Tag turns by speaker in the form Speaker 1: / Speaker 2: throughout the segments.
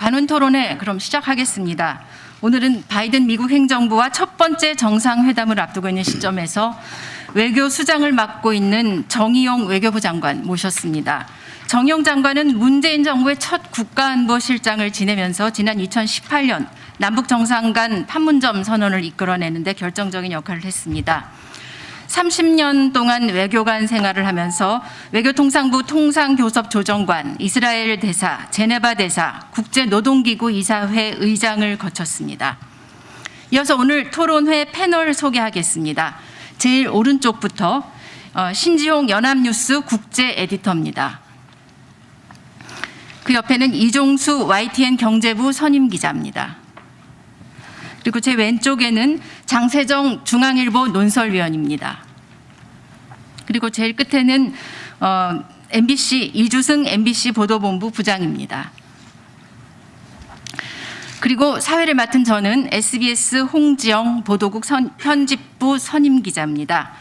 Speaker 1: 관훈 토론회 그럼 시작하겠습니다. 오늘은 바이든 미국 행정부와 첫 번째 정상회담을 앞두고 있는 시점에서 외교 수장을 맡고 있는 정의용 외교부 장관 모셨습니다. 정의용 장관은 문재인 정부의 첫 국가안보실장을 지내면서 지난 2018년 남북 정상 간 판문점 선언을 이끌어내는데 결정적인 역할을 했습니다. 30년 동안 외교관 생활을 하면서 외교통상부 통상교섭조정관, 이스라엘 대사, 제네바 대사, 국제노동기구 이사회 의장을 거쳤습니다. 이어서 오늘 토론회 패널 소개하겠습니다. 제일 오른쪽부터 신지용 연합뉴스 국제 에디터입니다. 그 옆에는 이종수 YTN 경제부 선임 기자입니다. 그리고 제 왼쪽에는 장세정 중앙일보 논설위원입니다. 그리고 제일 끝에는 MBC 이주승 MBC 보도본부 부장입니다. 그리고 사회를 맡은 저는 SBS 홍지영 보도국 편집부 선임 기자입니다.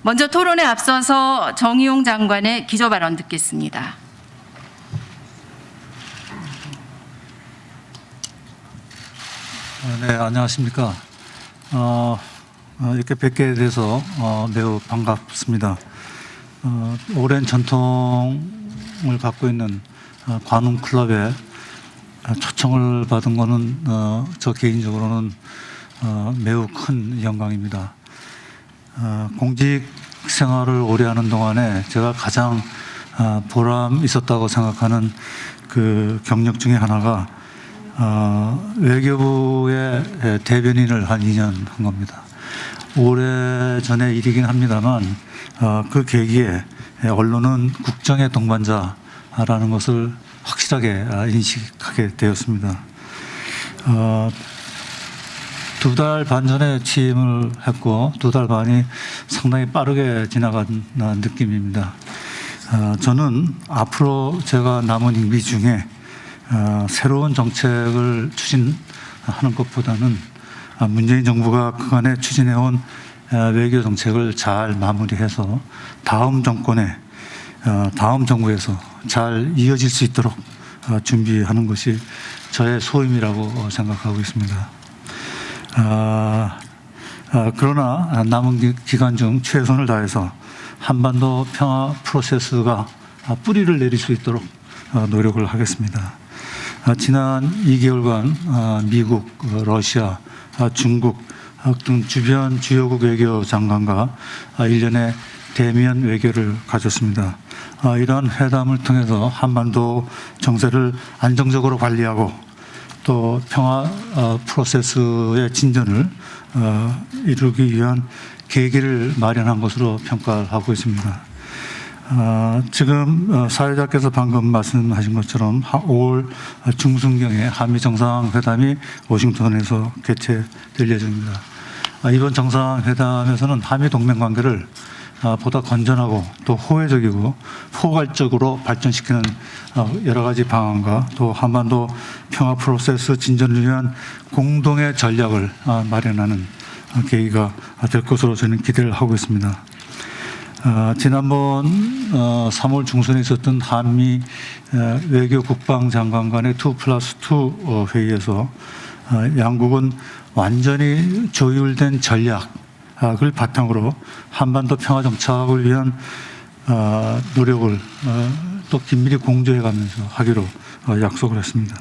Speaker 1: 먼저 토론에 앞서서 정의용 장관의 기조 발언 듣겠습니다.
Speaker 2: 네, 안녕하십니까. 이렇게 뵙게 돼서 매우 반갑습니다. 오랜 전통을 갖고 있는 관훈 클럽에 초청을 받은 것은 저 개인적으로는 매우 큰 영광입니다. 공직 생활을 오래 하는 동안에 제가 가장 보람 있었다고 생각하는 그 경력 중에 하나가 외교부의 대변인을 한 2년 한 겁니다. 오래전의 일이긴 합니다만 그 계기에 언론은 국정의 동반자라는 것을 확실하게 인식하게 되었습니다. 2달 반 전에 취임을 했고 2달 반이 상당히 빠르게 지나간 느낌입니다. 저는 앞으로 제가 남은 임기 중에 새로운 정책을 추진하는 것보다는 문재인 정부가 그간에 추진해온 외교 정책을 잘 마무리해서 다음 정권에 다음 정부에서 잘 이어질 수 있도록 준비하는 것이 저의 소임이라고 생각하고 있습니다. 그러나 남은 기간 중 최선을 다해서 한반도 평화 프로세스가 뿌리를 내릴 수 있도록 노력을 하겠습니다. 지난 2개월간 미국, 러시아, 중국 등 주변 주요국 외교장관과 일련의 대면 외교를 가졌습니다. 이러한 회담을 통해서 한반도 정세를 안정적으로 관리하고 또 평화 프로세스의 진전을 이루기 위한 계기를 마련한 것으로 평가하고 있습니다. 지금 사회자께서 방금 말씀하신 것처럼 5월 중순경에 한미 정상회담이 워싱턴에서 개최될 예정입니다. 이번 정상회담에서는 한미 동맹 관계를 보다 건전하고 또 호혜적이고 포괄적으로 발전시키는 여러 가지 방안과 또 한반도 평화 프로세스 진전을 위한 공동의 전략을 마련하는 계기가 될 것으로 저는 기대를 하고 있습니다. 지난번 3월 중순에 있었던 한미 외교 국방장관 간의 2+2 회의에서 양국은 완전히 조율된 전략을 바탕으로 한반도 평화 정착을 위한 노력을 또 긴밀히 공조해가면서 하기로 약속을 했습니다.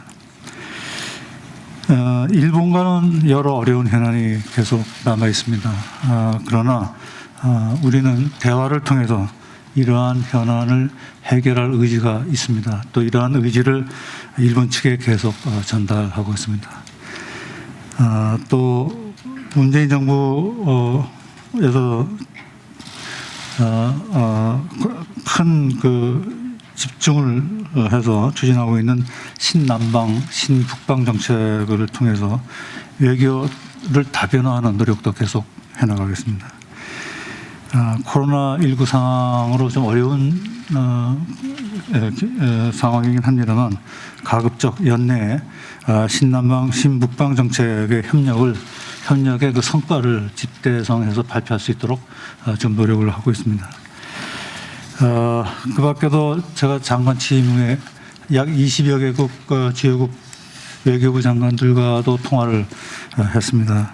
Speaker 2: 일본과는 여러 어려운 현안이 계속 남아 있습니다. 그러나 우리는 대화를 통해서 이러한 현안을 해결할 의지가 있습니다. 또 이러한 의지를 일본 측에 계속 전달하고 있습니다. 또 문재인 정부에서 큰 그 집중을 해서 추진하고 있는 신남방, 신북방 정책을 통해서 외교를 다변화하는 노력도 계속 해나가겠습니다. 코로나19 상황으로 좀 어려운 상황이긴 합니다만 가급적 연내에 신남방, 신북방 정책의 협력의 그 성과를 집대성해서 발표할 수 있도록 좀 노력을 하고 있습니다. 그 밖에도 제가 장관 취임 후에 약 20여 개국 주요국 외교부 장관들과도 통화를 했습니다.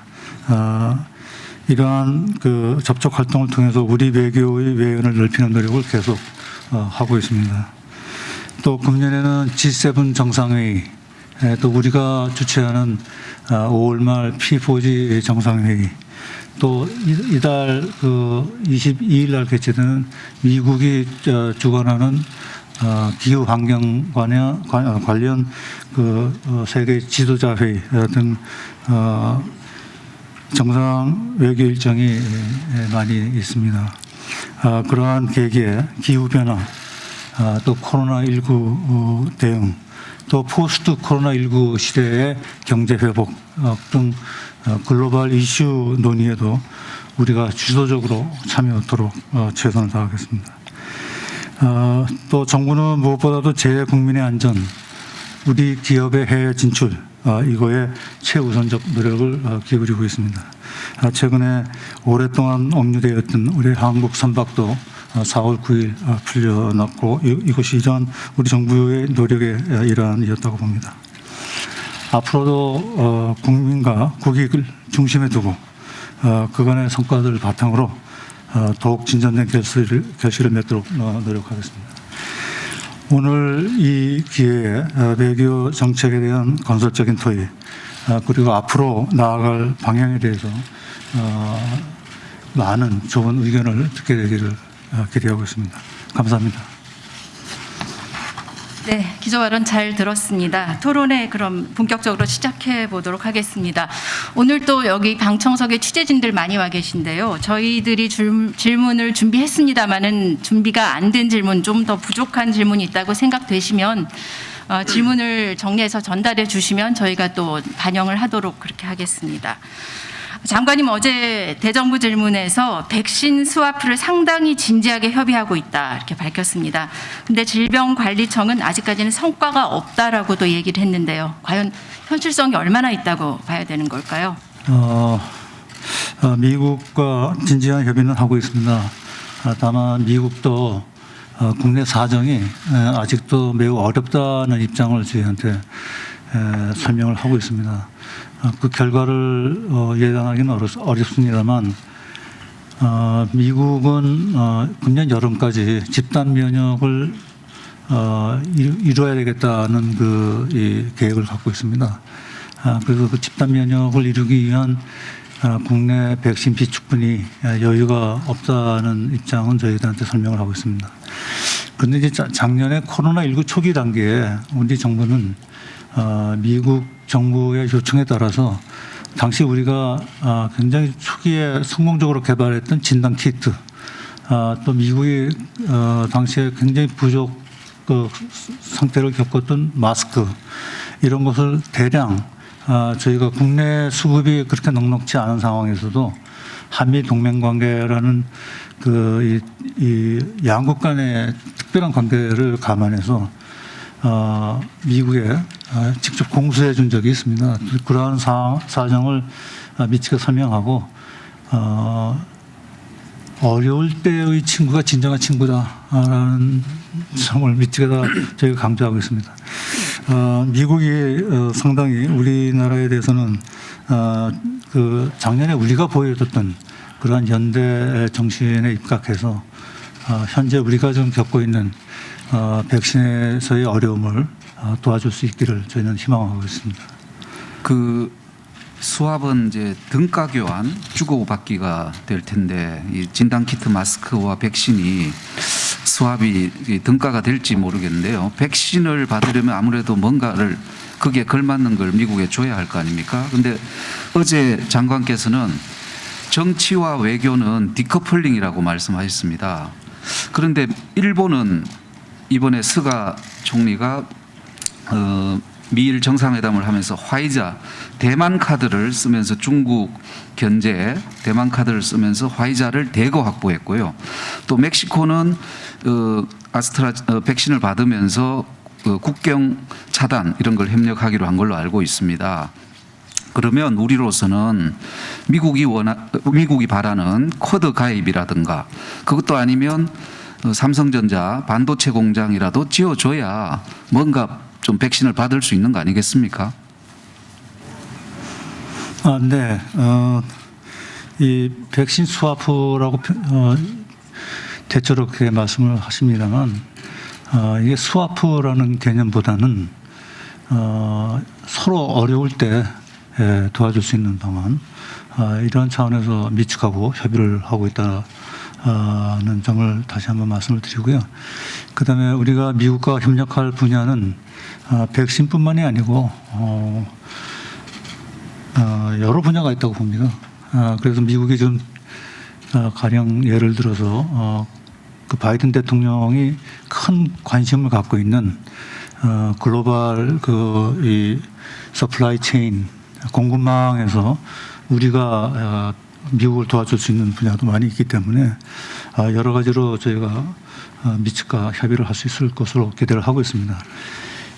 Speaker 2: 이러한 그 접촉 활동을 통해서 우리 외교의 외연을 넓히는 노력을 계속 하고 있습니다. 또 금년에는 G7 정상회의, 또 우리가 주최하는 5월 말 P4G 정상회의, 또 이달 그 22일 날 개최되는 미국이 주관하는 기후 환경 관련 그 세계 지도자 회의 등 정상 외교 일정이 많이 있습니다. 그러한 계기에 기후 변화, 또 코로나19 대응, 또 포스트 코로나19 시대의 경제 회복 등 글로벌 이슈 논의에도 우리가 주도적으로 참여하도록 최선을 다하겠습니다. 또 정부는 무엇보다도 재국민의 안전, 우리 기업의 해외 진출, 이거에 최우선적 노력을 기울이고 있습니다. 최근에 오랫동안 억류되었던 우리 한국 선박도 4월 9일 풀려났고 이것이 이러한 우리 정부의 노력의 일환이었다고 봅니다. 앞으로도 국민과 국익을 중심에 두고 그간의 성과들을 바탕으로 더욱 진전된 결실을 맺도록 노력하겠습니다. 오늘 이 기회에 외교 정책에 대한 건설적인 토의, 그리고 앞으로 나아갈 방향에 대해서 많은 좋은 의견을 듣게 되기를 기대하고 있습니다. 감사합니다.
Speaker 1: 네, 기조 발언 잘 들었습니다. 토론회 그럼 본격적으로 시작해 보도록 하겠습니다. 오늘 또 여기 방청석에 취재진들 많이 와 계신데요. 저희들이 질문을 준비했습니다마는 준비가 안 된 질문, 좀 더 부족한 질문이 있다고 생각되시면 질문을 정리해서 전달해 주시면 저희가 또 반영을 하도록 그렇게 하겠습니다. 장관님 어제 대정부 질문에서 백신 스와프를 상당히 진지하게 협의하고 있다 이렇게 밝혔습니다. 근데 질병관리청은 아직까지는 성과가 없다라고도 얘기를 했는데요. 과연 현실성이 얼마나 있다고 봐야 되는 걸까요?
Speaker 2: 미국과 진지한 협의는 하고 있습니다. 다만 미국도 국내 사정이 아직도 매우 어렵다는 입장을 저희한테 설명을 하고 있습니다. 그 결과를 예상하기는 어렵습니다만 미국은 금년 여름까지 집단 면역을 이루어야 되겠다는 이 계획을 갖고 있습니다. 그래서 그 집단 면역을 이루기 위한 국내 백신 비축분이 여유가 없다는 입장은 저희들한테 설명을 하고 있습니다. 그런데 이제 작년에 코로나19 초기 단계에 우리 정부는 미국 정부의 요청에 따라서 당시 우리가 굉장히 초기에 성공적으로 개발했던 진단 키트, 또 미국이 당시에 굉장히 부족 상태를 겪었던 마스크, 이런 것을 대량 저희가 국내 수급이 그렇게 넉넉지 않은 상황에서도 한미 동맹 관계라는 이 양국 간의 특별한 관계를 감안해서 미국에 직접 공수해 준 적이 있습니다. 그러한 사정을 미치게 설명하고 어려울 때의 친구가 진정한 친구다라는 점을 미치게 저희가 강조하고 있습니다. 미국이 상당히 우리나라에 대해서는 작년에 우리가 보여줬던 그러한 연대 정신에 입각해서 현재 우리가 좀 겪고 있는 백신에서의 어려움을 도와줄 수 있기를 저희는 희망하고 있습니다.
Speaker 3: 그 수합은 이제 등가 교환 주고받기가 될 텐데 이 진단키트 마스크와 백신이 수합이 등가가 될지 모르겠는데요. 백신을 받으려면 아무래도 뭔가를 거기에 걸맞는 걸 미국에 줘야 할 거 아닙니까? 근데 어제 장관께서는 정치와 외교는 디커플링이라고 말씀하셨습니다. 그런데 일본은 이번에 스가 총리가 미일 정상회담을 하면서 화이자 대만 카드를 쓰면서 중국 견제 대만 카드를 쓰면서 화이자를 대거 확보했고요. 또 멕시코는 백신을 받으면서 국경 차단 이런 걸 협력하기로 한 걸로 알고 있습니다. 그러면 우리로서는 미국이 바라는 쿼드 가입이라든가 그것도 아니면 삼성전자 반도체 공장이라도 지어줘야 뭔가 좀 백신을 받을 수 있는 거 아니겠습니까?
Speaker 2: 네. 이 백신 스와프라고 대체로 그렇게 말씀을 하십니다만 이게 스와프라는 개념보다는 서로 어려울 때 도와줄 수 있는 방안 이런 차원에서 밀축하고 협의를 하고 있다는 점을 다시 한번 말씀을 드리고요. 그다음에 우리가 미국과 협력할 분야는 백신뿐만이 아니고 여러 분야가 있다고 봅니다. 그래서 미국이 지금 가령 예를 들어서 그 바이든 대통령이 큰 관심을 갖고 있는 글로벌 이 서플라이 체인 공급망에서 우리가 미국을 도와줄 수 있는 분야도 많이 있기 때문에 여러 가지로 저희가 미측과 협의를 할 수 있을 것으로 기대를 하고 있습니다.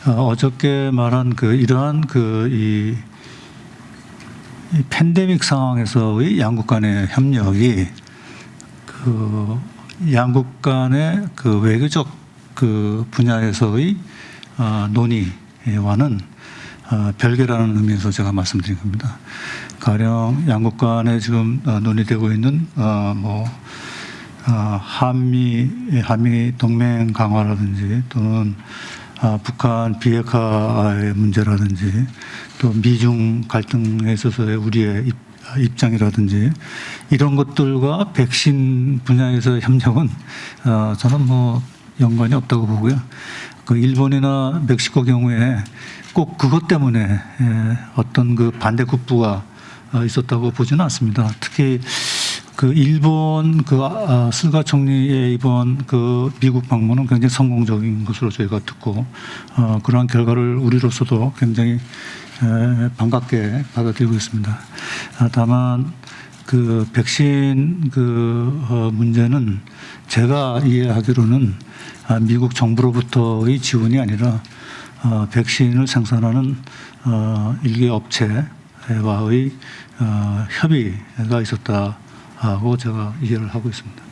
Speaker 2: 어저께 말한 이러한 이 팬데믹 상황에서의 양국 간의 협력이 양국 간의 외교적 분야에서의 논의와는 별개라는 의미에서 제가 말씀드린 겁니다. 가령 양국 간에 지금 논의되고 있는 한미 동맹 강화라든지 또는 북한 비핵화의 문제라든지 또 미중 갈등에 있어서의 우리의 입장이라든지 이런 것들과 백신 분야에서의 협력은 저는 연관이 없다고 보고요. 일본이나 멕시코 경우에 꼭 그것 때문에 어떤 반대급부가 있었다고 보지는 않습니다. 특히 일본 스가 총리의 이번 미국 방문은 굉장히 성공적인 것으로 저희가 듣고 그러한 결과를 우리로서도 굉장히 반갑게 받아들이고 있습니다. 다만 백신 문제는 제가 이해하기로는 미국 정부로부터의 지원이 아니라 백신을 생산하는 일개 업체와의 협의가 있었다고 제가 이해를 하고 있습니다.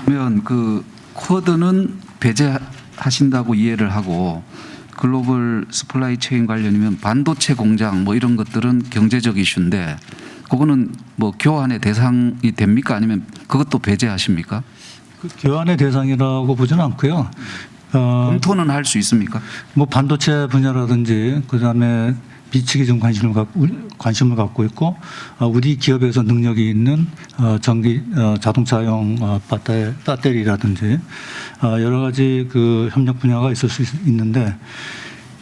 Speaker 3: 그러면 쿼드는 배제하신다고 이해를 하고 글로벌 서플라이 체인 관련이면 반도체 공장 이런 것들은 경제적 이슈인데 그거는 교환의 대상이 됩니까? 아니면 그것도 배제하십니까?
Speaker 2: 교환의 대상이라고 보지는 않고요.
Speaker 3: 검토는 할 수 있습니까?
Speaker 2: 반도체 분야라든지 그다음에 미측이 좀 관심을 갖고 있고 우리 기업에서 능력이 있는 자동차용 배터리라든지 여러 가지 협력 분야가 있을 수 있는데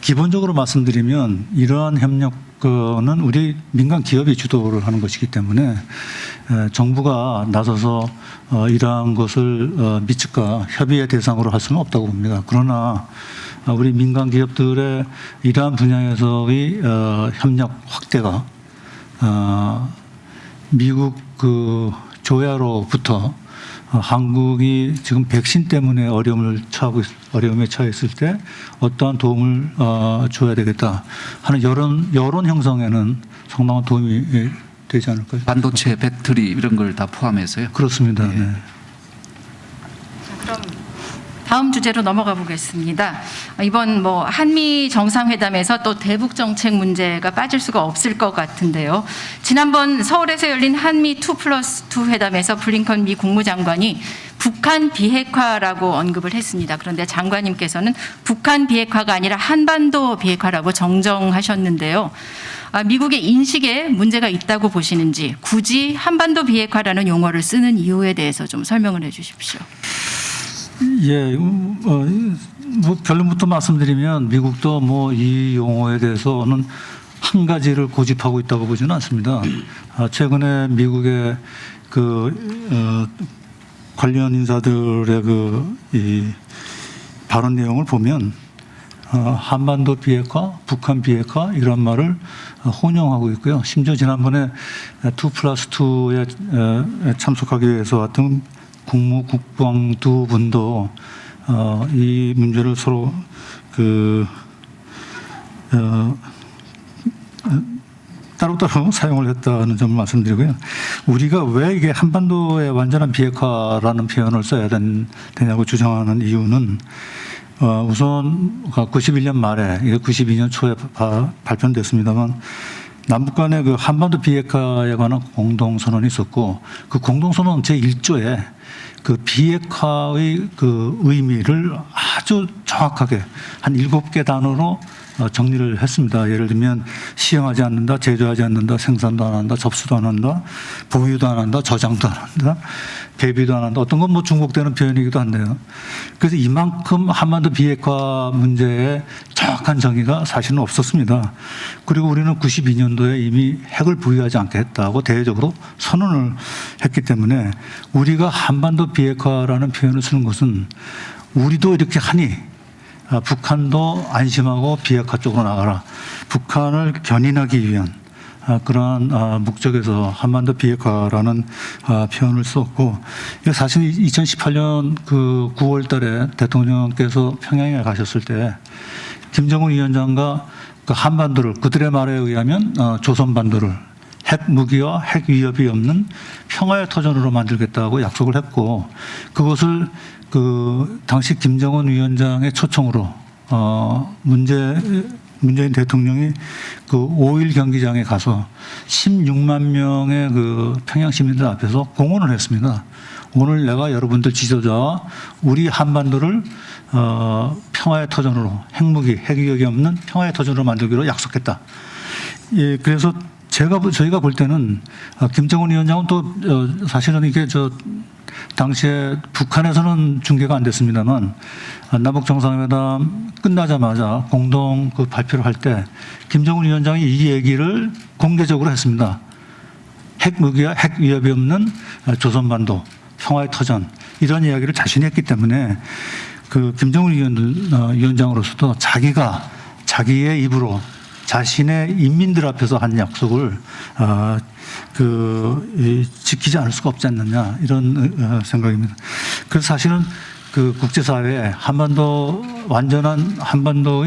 Speaker 2: 기본적으로 말씀드리면 이러한 협력은 우리 민간 기업이 주도를 하는 것이기 때문에 정부가 나서서 이러한 것을 미측과 협의의 대상으로 할 수는 없다고 봅니다. 그러나 우리 민간 기업들의 이러한 분야에서의 협력 확대가 미국 조야로부터 한국이 지금 백신 때문에 어려움에 처했을 때 어떠한 도움을 줘야 되겠다 하는 여론 형성에는 상당한 도움이 되지 않을까요?
Speaker 3: 반도체, 배터리 이런 걸 다 포함해서요?
Speaker 2: 그렇습니다.
Speaker 3: 네.
Speaker 2: 네.
Speaker 1: 그럼 다음 주제로 넘어가 보겠습니다. 이번 한미 정상회담에서 또 대북 정책 문제가 빠질 수가 없을 것 같은데요. 지난번 서울에서 열린 한미 2+2 회담에서 블링컨 미 국무장관이 북한 비핵화라고 언급을 했습니다. 그런데 장관님께서는 북한 비핵화가 아니라 한반도 비핵화라고 정정하셨는데요. 미국의 인식에 문제가 있다고 보시는지 굳이 한반도 비핵화라는 용어를 쓰는 이유에 대해서 좀 설명을 해 주십시오.
Speaker 2: 예, 결론부터 말씀드리면 미국도 이 용어에 대해서는 한 가지를 고집하고 있다고 보지는 않습니다. 최근에 미국의 관련 인사들의 이 발언 내용을 보면 한반도 비핵화, 북한 비핵화 이런 말을 혼용하고 있고요. 심지어 지난번에 2+2에 참석하기 위해서 왔던 국무 두 분도 이 문제를 서로 따로따로 사용을 했다는 점을 말씀드리고요. 우리가 왜 이게 한반도의 완전한 비핵화라는 표현을 써야 되냐고 주장하는 이유는 우선 91년 말에 이게 92년 초에 발표됐습니다만 남북 간의 그 한반도 비핵화에 관한 공동선언이 있었고 그 공동선언 제1조에 그 비핵화의 그 의미를 아주 정확하게 한 7개 단어로 정리를 했습니다. 예를 들면 시행하지 않는다, 제조하지 않는다, 생산도 안 한다, 접수도 안 한다, 보유도 안 한다, 저장도 안 한다, 배비도 안 한다. 어떤 건 뭐 중복되는 표현이기도 한데요. 그래서 이만큼 한반도 비핵화 문제에 정확한 정의가 사실은 없었습니다. 그리고 우리는 92년도에 이미 핵을 보유하지 않겠다고 대외적으로 선언을 했기 때문에 우리가 한반도 비핵화라는 표현을 쓰는 것은 우리도 이렇게 하니 북한도 안심하고 비핵화 쪽으로 나가라. 북한을 견인하기 위한 그러한 목적에서 한반도 비핵화라는 표현을 썼고, 사실 2018년 그 9월 달에 대통령께서 평양에 가셨을 때 김정은 위원장과 그 한반도를 그들의 말에 의하면 조선반도를 핵 무기와 핵 위협이 없는 평화의 터전으로 만들겠다고 약속을 했고, 그것을 그 당시 김정은 위원장의 초청으로 문재인 대통령이 그 5일 경기장에 가서 16만 명의 그 평양 시민들 앞에서 공언을 했습니다. 오늘 내가 여러분들 지도자와 우리 한반도를 평화의 터전으로 핵무기, 핵위협이 없는 평화의 터전으로 만들기로 약속했다. 예, 그래서 저희가 볼 때는 김정은 위원장은 또 사실은 이게 당시에 북한에서는 중계가 안 됐습니다만 남북 정상회담 끝나자마자 공동 그 발표를 할 때 김정은 위원장이 이 얘기를 공개적으로 했습니다. 핵무기와 핵 위협이 없는 조선반도 평화의 터전 이런 이야기를 자신이 했기 때문에 그 김정은 위원장으로서도 자기가 자기의 입으로 자신의 인민들 앞에서 한 약속을 지키지 않을 수가 없지 않느냐 이런 생각입니다. 그래서 사실은 그 국제사회에 한반도의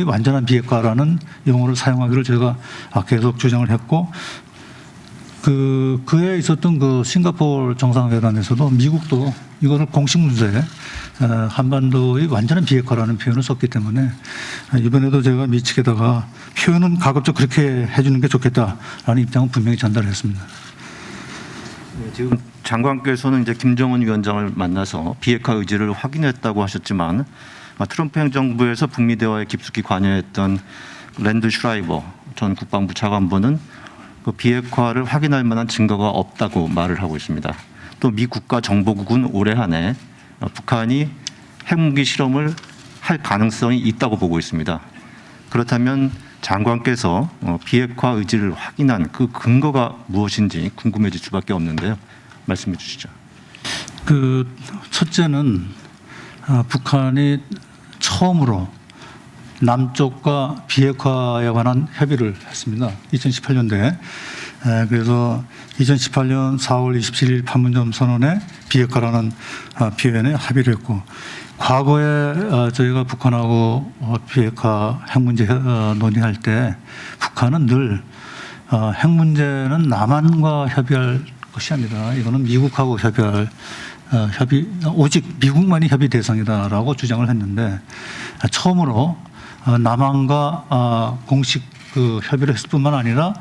Speaker 2: 완전한 비핵화라는 용어를 사용하기를 제가 계속 주장을 했고, 그에 있었던 그 싱가포르 정상회담에서도 미국도 이거를 공식 문서에 한반도의 완전한 비핵화라는 표현을 썼기 때문에 이번에도 제가 미치게다가 표현은 가급적 그렇게 해주는 게 좋겠다라는 입장은 분명히 전달했습니다.
Speaker 4: 지금 장관께서는 이제 김정은 위원장을 만나서 비핵화 의지를 확인했다고 하셨지만 트럼프 행정부에서 북미 대화에 깊숙이 관여했던 랜드 슈라이버 전 국방부 차관보는 그 비핵화를 확인할 만한 증거가 없다고 말을 하고 있습니다. 또 미 국가정보국은 올해 한 해 북한이 핵무기 실험을 할 가능성이 있다고 보고 있습니다. 그렇다면 장관께서 비핵화 의지를 확인한 그 근거가 무엇인지 궁금해질 수밖에 없는데요. 말씀해 주시죠.
Speaker 2: 첫째는 북한이 처음으로 남쪽과 비핵화에 관한 협의를 했습니다. 2018년도에. 그래서 2018년 4월 27일 판문점 선언에 비핵화라는 표현에 합의를 했고, 과거에 저희가 북한하고 비핵화 핵 문제 논의할 때 북한은 늘 핵 문제는 남한과 협의할 것이 아니라 이거는 미국하고 협의할 오직 미국만이 협의 대상이다라고 주장을 했는데, 처음으로 남한과 공식 그 협의를 했을 뿐만 아니라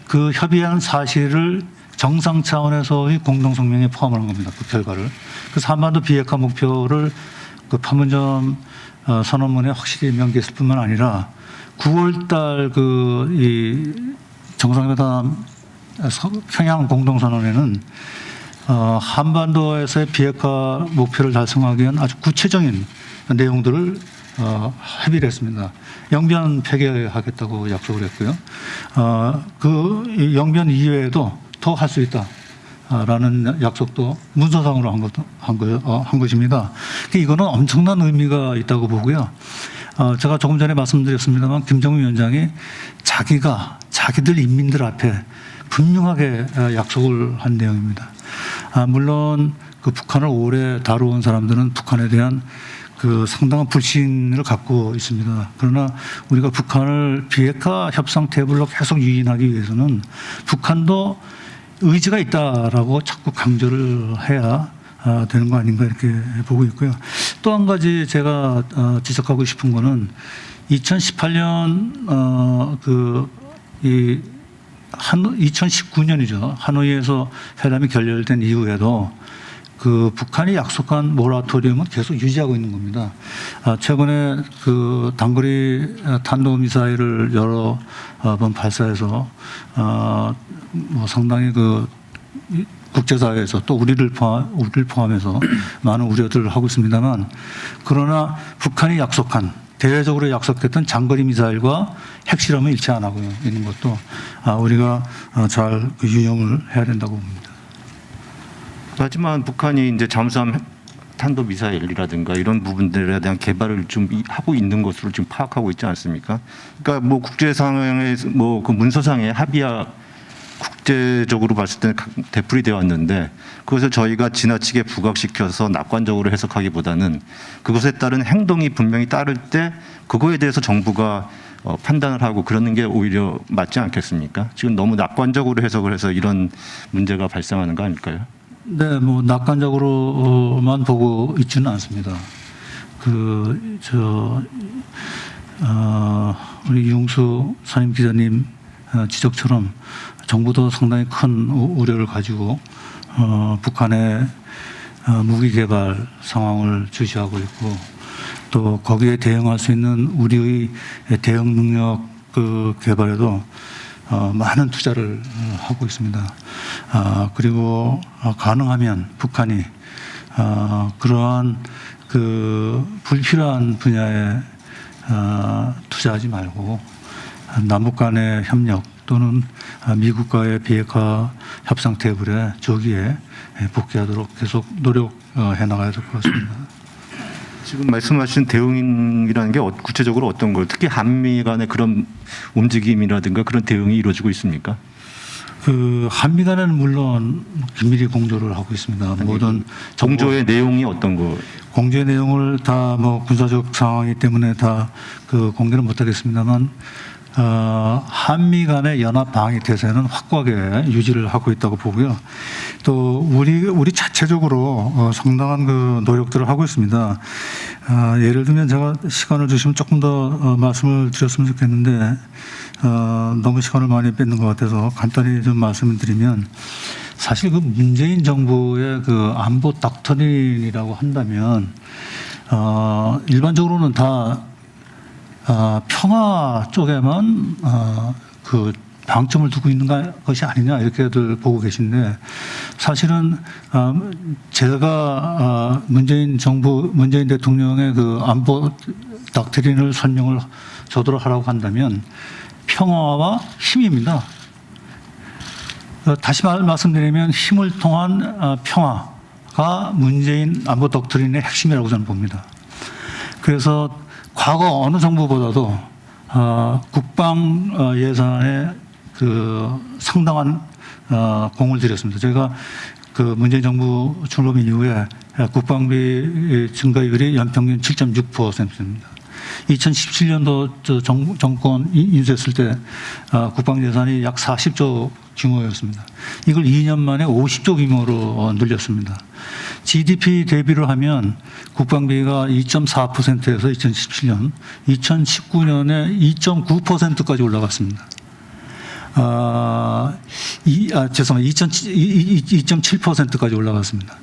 Speaker 2: 그 협의한 사실을 정상 차원에서의 공동성명에 포함하는 겁니다. 그 결과를. 그래서 한반도 비핵화 목표를 그 판문점 선언문에 확실히 명기했을 뿐만 아니라 9월달 이 정상회담 평양 공동선언에는 한반도에서의 비핵화 목표를 달성하기 위한 아주 구체적인 내용들을 합의를 했습니다. 영변 폐기하겠다고 약속을 했고요. 그 영변 이외에도 더 할 수 있다라는 약속도 문서상으로 한 것입니다. 이거는 엄청난 의미가 있다고 보고요. 제가 조금 전에 말씀드렸습니다만 김정은 위원장이 자기들 인민들 앞에 분명하게 약속을 한 내용입니다. 물론 그 북한을 오래 다뤄온 사람들은 북한에 대한 그 상당한 불신을 갖고 있습니다. 그러나 우리가 북한을 비핵화 협상 테이블로 계속 유인하기 위해서는 북한도 의지가 있다라고 자꾸 강조를 해야 되는 거 아닌가 이렇게 보고 있고요. 또 한 가지 제가 지적하고 싶은 거는 2018년 이 2019년이죠. 하노이에서 회담이 결렬된 이후에도 그 북한이 약속한 모라토리움은 계속 유지하고 있는 겁니다. 최근에 그 단거리 탄도미사일을 여러 번 발사해서 뭐 상당히 그 국제사회에서 또 우리를 포함해서 많은 우려들을 하고 있습니다만, 그러나 북한이 약속한 대외적으로 약속했던 장거리 미사일과 핵실험은 일치 안 하고 있는 것도 우리가 잘 유념을 해야 된다고 봅니다.
Speaker 4: 하지만 북한이 이제 잠수함 탄도 미사일이라든가 이런 부분들에 대한 개발을 좀 하고 있는 것으로 지금 파악하고 있지 않습니까? 그러니까 뭐 국제상의 뭐 그 문서상의 합의야 국제적으로 봤을 때는 되풀이되어 왔는데, 그것을 저희가 지나치게 부각시켜서 낙관적으로 해석하기보다는 그것에 따른 행동이 분명히 따를 때 그거에 대해서 정부가 판단을 하고 그러는 게 오히려 맞지 않겠습니까? 지금 너무 낙관적으로 해석을 해서 이런 문제가 발생하는 거 아닐까요?
Speaker 2: 네, 뭐 낙관적으로만 보고 있지는 않습니다. 우리 이용수 선임 기자님 지적처럼 정부도 상당히 큰 우려를 가지고 북한의 무기 개발 상황을 주시하고 있고, 또 거기에 대응할 수 있는 우리의 대응 능력 그 개발에도 많은 투자를 하고 있습니다. 그리고 가능하면 북한이 그러한 그 불필요한 분야에 투자하지 말고 남북 간의 협력 또는 미국과의 비핵화 협상 테이블에 조기에 복귀하도록 계속 노력해 나가야 될 것 같습니다.
Speaker 4: 지금 말씀하신 대응이라는 게 구체적으로 어떤 걸, 특히 한미 간의 그런 움직임이라든가 그런 대응이 이루어지고 있습니까?
Speaker 2: 그 한미 간에는 물론 긴밀히 공조를 하고 있습니다. 모든
Speaker 4: 공조의 내용이 어떤 거?
Speaker 2: 공조의 내용을 다 뭐 군사적 상황이기 때문에 다 그 공개는 못하겠습니다만, 한미 간의 연합 방위 태세는 확고하게 유지를 하고 있다고 보고요. 또 우리 자체적으로 상당한 그 노력들을 하고 있습니다. 예를 들면 제가 시간을 주시면 조금 더 말씀을 드렸으면 좋겠는데 너무 시간을 많이 뺏는 것 같아서 간단히 좀 말씀을 드리면, 사실 그 문재인 정부의 그 안보 닥터린이라고 한다면 일반적으로는 다 평화 쪽에만 그 방점을 두고 있는 것이 아니냐 이렇게들 보고 계신데, 사실은 제가 문재인 대통령의 그 안보 닥트린을 설명을 저도록 하라고 한다면 평화와 힘입니다. 다시 말씀드리면 힘을 통한 평화가 문재인 안보 닥트린의 핵심이라고 저는 봅니다. 그래서 과거 어느 정부보다도 국방 예산에 그 상당한 공을 들였습니다. 제가 그 문재인 정부 출범 이후에 국방비 증가율이 연평균 7.6%입니다. 2017년도 정권 인수했을 때 국방 예산이 약 40조 규모였습니다. 이걸 2년 만에 50조 규모로 늘렸습니다. GDP 대비를 하면 국방비가 2.4%에서 2017년, 2019년에 2.9%까지 올라갔습니다. 죄송합니다. 2.7%까지 올라갔습니다.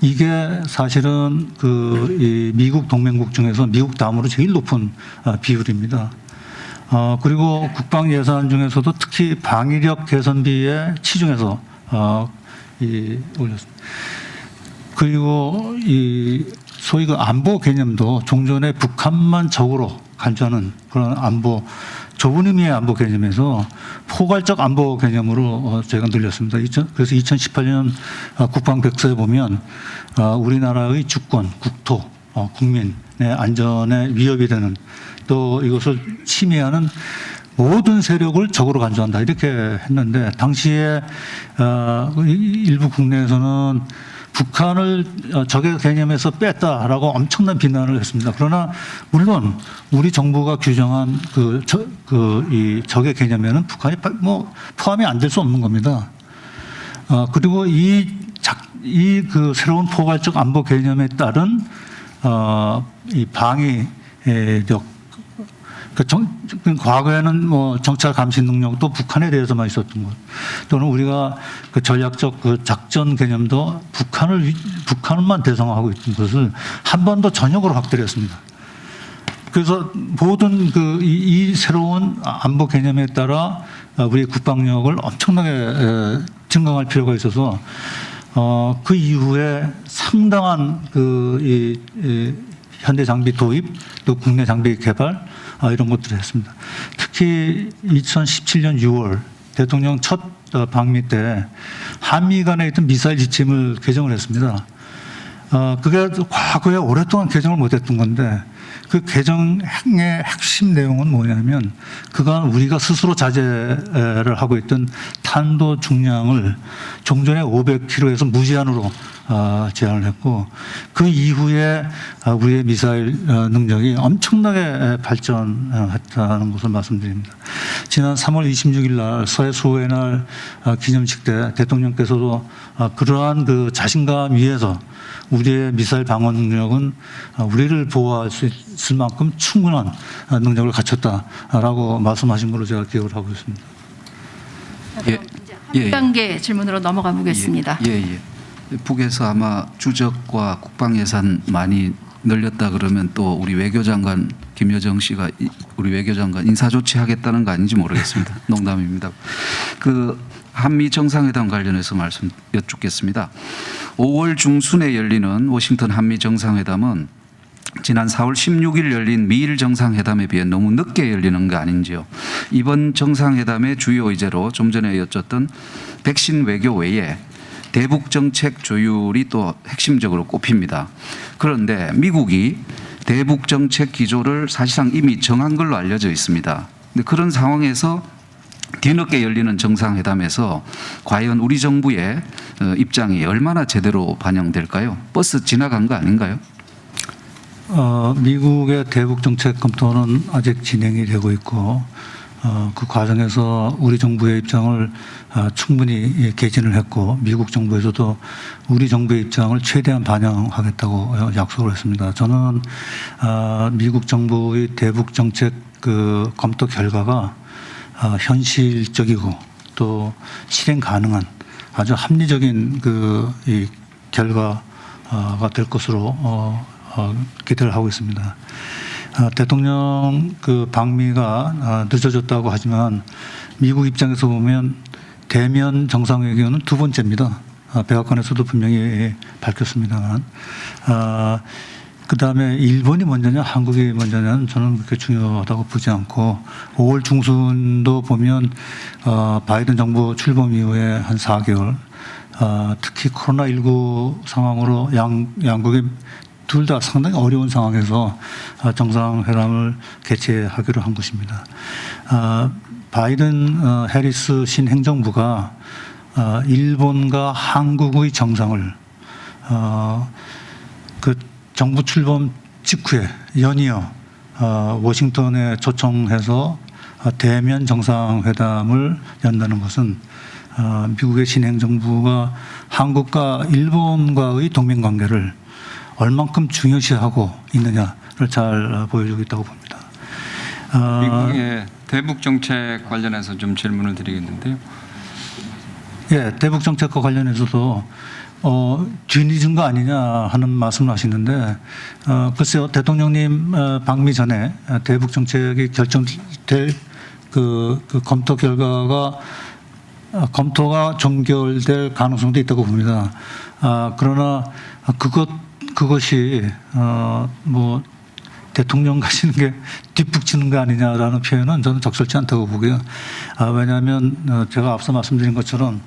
Speaker 2: 이게 사실은 이 미국 동맹국 중에서 미국 다음으로 제일 높은 비율입니다. 그리고 국방 예산 중에서도 특히 방위력 개선비에 치중해서 올렸습니다. 그리고 소위 그 안보 개념도 종전에 북한만 적으로 간주하는 그런 안보, 좁은 의미의 안보 개념에서 포괄적 안보 개념으로 저희가 늘렸습니다. 그래서 2018년 국방 백서에 보면 우리나라의 주권, 국토, 국민의 안전에 위협이 되는, 또 이것을 침해하는 모든 세력을 적으로 간주한다 이렇게 했는데, 당시에 일부 국내에서는 북한을 적의 개념에서 뺐다라고 엄청난 비난을 했습니다. 그러나 물론 우리 정부가 규정한 이 적의 개념에는 북한이 뭐 포함이 안 될 수 없는 겁니다. 그리고 이 그 새로운 포괄적 안보 개념에 따른 이 방위력 과거에는 뭐 정찰 감시 능력도 북한에 대해서만 있었던 것, 또는 우리가 그 전략적 그 작전 개념도 북한만 대상화하고 있던 것을 한 번 더 전역으로 확대를 했습니다. 그래서 모든 이 새로운 안보 개념에 따라 우리의 국방력을 엄청나게 증강할 필요가 있어서 그 이후에 상당한 이 현대 장비 도입, 또 국내 장비 개발 이런 것들을 했습니다. 특히 2017년 6월 대통령 첫 방미 때 한미 간에 있던 미사일 지침을 개정을 했습니다. 그게 과거에 오랫동안 개정을 못했던 건데 그 개정의 핵심 내용은 뭐냐면 그간 우리가 스스로 자제를 하고 있던 탄도 중량을 종전에 500km에서 무제한으로 제한을 했고 그 이후에 우리의 미사일 능력이 엄청나게 발전했다는 것을 말씀드립니다. 지난 3월 26일 날 서해 수호의 날 기념식 때 대통령께서도 그러한 그 자신감 위에서 우리의 미사일 방어 능력은 우리를 보호할 수 있을 만큼 충분한 능력을 갖췄다라고 말씀하신 걸로 제가 기억을 하고 있습니다.
Speaker 3: 예.
Speaker 1: 한 단계 질문으로 넘어가 보겠습니다.
Speaker 3: 예. 북에서 아마 주적과 국방 예산 많이 늘렸다 그러면 또 우리 외교장관 김여정 씨가 우리 외교장관 인사 조치하겠다는 거 아닌지 모르겠습니다. 농담입니다. 그 한미 정상회담 관련해서 말씀 여쭙겠습니다. 5월 중순에 열리는 워싱턴 한미 정상회담은 지난 4월 16일 열린 미일 정상회담에 비해 너무 늦게 열리는 거 아닌지요. 이번 정상회담의 주요 의제로 좀 전에 여쭙던 백신 외교 외에 대북 정책 조율이 또 핵심적으로 꼽힙니다. 그런데 미국이 대북 정책 기조를 사실상 이미 정한 걸로 알려져 있습니다. 근데 그런 상황에서 뒤늦게 열리는 정상회담에서 과연 우리 정부의 입장이 얼마나 제대로 반영될까요? 버스 지나간 거 아닌가요?
Speaker 2: 미국의 대북 정책 검토는 아직 진행이 되고 있고 그 과정에서 우리 정부의 입장을 충분히 개진을 했고 미국 정부에서도 우리 정부의 입장을 최대한 반영하겠다고 약속을 했습니다. 저는 미국 정부의 대북 정책 그 검토 결과가 현실적이고 또 실행 가능한 아주 합리적인 이 결과가 될 것으로 기대를 하고 있습니다. 대통령 그 방미가 늦어졌다고 하지만 미국 입장에서 보면 대면 정상회견은 두 번째입니다. 백악관에서도 분명히 밝혔습니다만 그다음에 일본이 먼저냐 한국이 먼저냐는 저는 그렇게 중요하다고 보지 않고 5월 중순도 보면 바이든 정부 출범 이후에 한 4개월 특히 코로나19 상황으로 양국이 둘 다 상당히 어려운 상황에서 정상회담을 개최하기로 한 것입니다. 바이든 해리스 신행정부가 일본과 한국의 정상을 그 정부 출범 직후에 연이어 워싱턴에 초청해서 대면 정상회담을 연다는 것은 미국의 신행정부가 한국과 일본과의 동맹관계를 얼만큼 중요시하고 있느냐를 잘 보여주고 있다고 봅니다.
Speaker 5: 미국의 대북 정책 관련해서 좀 질문을 드리겠는데요.
Speaker 2: 예, 대북 정책과 관련해서도 뒤늦은 거 아니냐 하는 말씀을 하시는데 글쎄요 대통령님 방미 전에 대북 정책이 결정될 그 검토 결과가 검토가 종결될 가능성도 있다고 봅니다. 그러나 그것이 뭐 대통령 가시는 게 뒷북치는 거 아니냐라는 표현은 저는 적절치 않다고 보고요. 왜냐하면 제가 앞서 말씀드린 것처럼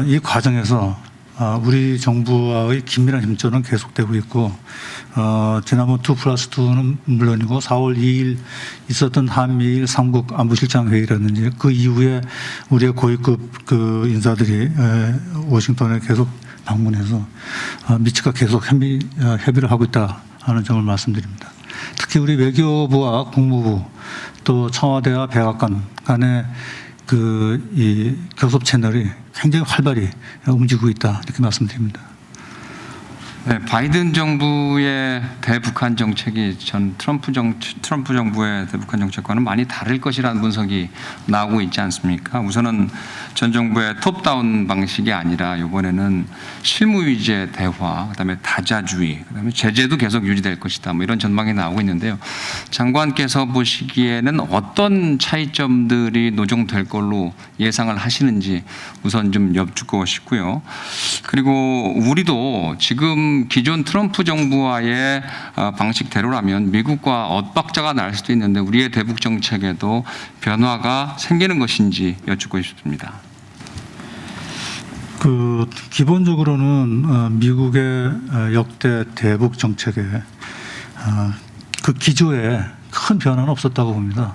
Speaker 2: 이 과정에서 우리 정부와의 긴밀한 협조는 계속되고 있고 지난번 2+2는 물론이고 4월 2일 있었던 한미일 3국 안보실장 회의라든지 그 이후에 우리의 고위급 그 인사들이 워싱턴에 계속 방문해서 미치가 계속 협의를 하고 있다는 점을 말씀드립니다. 특히 우리 외교부와 국무부 또 청와대와 백악관 간의 이 교섭 채널이 굉장히 활발히 움직이고 있다 이렇게 말씀드립니다.
Speaker 5: 네, 바이든 정부의 대북한 정책이 전 트럼프 정부의 대북한 정책과는 많이 다를 것이라는 분석이 나오고 있지 않습니까? 우선은 전 정부의 톱다운 방식이 아니라 이번에는 실무 위주의 대화, 그다음에 다자주의, 그다음에 제재도 계속 유지될 것이다. 뭐 이런 전망이 나오고 있는데요. 장관께서 보시기에는 어떤 차이점들이 노정될 걸로 예상을 하시는지 우선 좀 여쭙고 싶고요. 그리고 우리도 지금 기존 트럼프 정부와의 방식대로라면 미국과 엇박자가 날 수도 있는데 우리의 대북 정책에도 변화가 생기는 것인지 여쭙고 싶습니다.
Speaker 2: 기본적으로는 미국의 역대 대북 정책에 그 기조에 큰 변화는 없었다고 봅니다.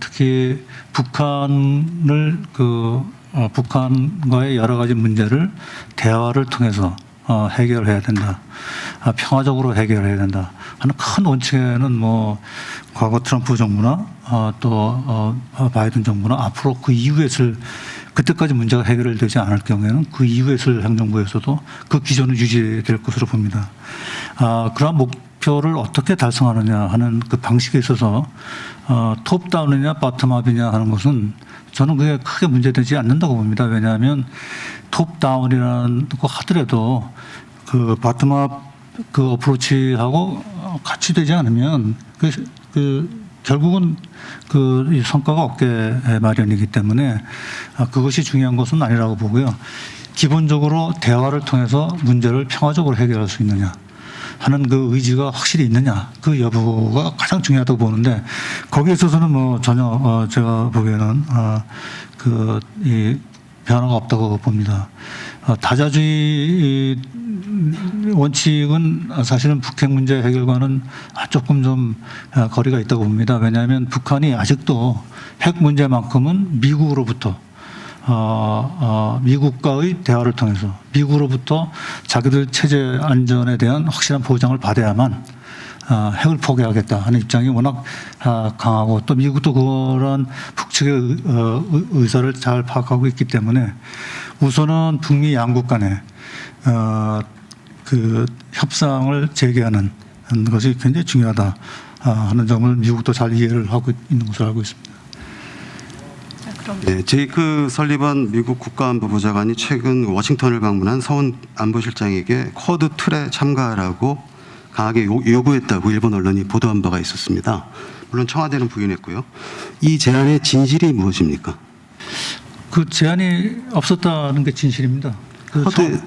Speaker 2: 특히 북한과의 여러 가지 문제를 대화를 통해서 해결해야 된다. 평화적으로 해결해야 된다 하는 큰 원칙에는 뭐 과거 트럼프 정부나 또 바이든 정부나 앞으로 그 이후에 그때까지 문제가 해결되지 않을 경우에는 그 이후에 있을 행정부에서도 그 기조는 유지될 것으로 봅니다. 그러한 목표를 어떻게 달성하느냐 하는 그 방식에 있어서 톱다운이냐 바텀업이냐 하는 것은 저는 그게 크게 문제되지 않는다고 봅니다. 왜냐하면 톱다운이라는 거 하더라도 그 바텀업 그 어프로치하고 같이 되지 않으면 결국은 그 성과가 없게 마련이기 때문에 그것이 중요한 것은 아니라고 보고요. 기본적으로 대화를 통해서 문제를 평화적으로 해결할 수 있느냐 하는 그 의지가 확실히 있느냐 그 여부가 가장 중요하다고 보는데 거기에 있어서는 뭐 전혀 제가 보기에는 이 변화가 없다고 봅니다. 다자주의 원칙은 사실은 북핵 문제 해결과는 조금 좀 거리가 있다고 봅니다. 왜냐하면 북한이 아직도 핵 문제만큼은 미국으로부터 미국과의 대화를 통해서 미국으로부터 자기들 체제 안전에 대한 확실한 보장을 받아야만 핵을 포기하겠다 하는 입장이 워낙 강하고 또 미국도 그런 북측의 의사를 잘 파악하고 있기 때문에 우선은 북미 양국 간에 그 협상을 재개하는 것이 굉장히 중요하다 하는 점을 미국도 잘 이해를 하고 있는 것으로 알고 있습니다.
Speaker 6: 네, 제이크 설리번 미국 국가안보보좌관이 최근 워싱턴을 방문한 서훈 안보실장에게 쿼드 틀에 참가하라고 강하게 요구했다고 일본 언론이 보도한 바가 있었습니다. 물론 청와대는 부인했고요. 이 제안의 진실이 무엇입니까?
Speaker 2: 그 제안이 없었다는 게 진실입니다.
Speaker 6: 쿼드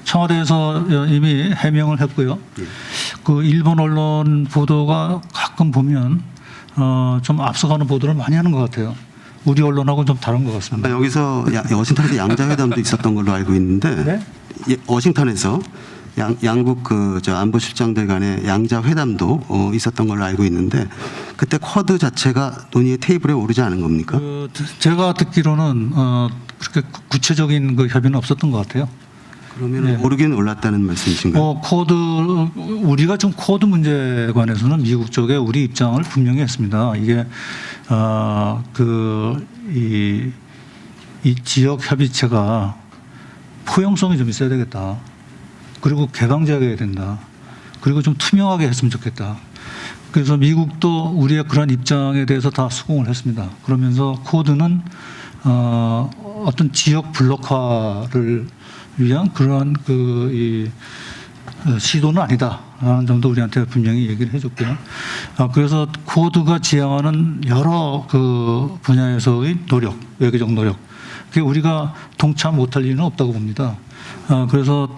Speaker 2: 청와대에서 이미 해명을 했고요. 그 일본 언론 보도가 가끔 보면 좀 앞서가는 보도를 많이 하는 것 같아요. 우리 언론하고는 좀 다른 것 같습니다.
Speaker 6: 여기서 워싱턴에서 양자회담도 있었던 걸로 알고 있는데
Speaker 2: 네?
Speaker 6: 워싱턴에서 양국 안보실장들 간의 양자회담도 있었던 걸로 알고 있는데 그때 쿼드 자체가 논의의 테이블에 오르지 않은 겁니까?
Speaker 2: 제가 듣기로는 그렇게 구체적인 그 협의는 없었던 것 같아요.
Speaker 6: 그러면
Speaker 2: 네.
Speaker 6: 오르긴 올랐다는 말씀이신가요?
Speaker 2: 우리가 좀 코드 문제에 관해서는 미국 쪽에 우리 입장을 분명히 했습니다. 이게 이 지역 협의체가 포용성이 좀 있어야 되겠다. 그리고 개방적이어야 된다. 그리고 좀 투명하게 했으면 좋겠다. 그래서 미국도 우리의 그런 입장에 대해서 다 수긍을 했습니다. 그러면서 코드는 어떤 지역 블록화를 위한 그러한 시도는 아니다라는 점도 우리한테 분명히 얘기를 해줬고요. 그래서 코드가 지향하는 여러 그 분야에서의 노력, 외교적 노력, 그게 우리가 동참 못할 일은 없다고 봅니다. 그래서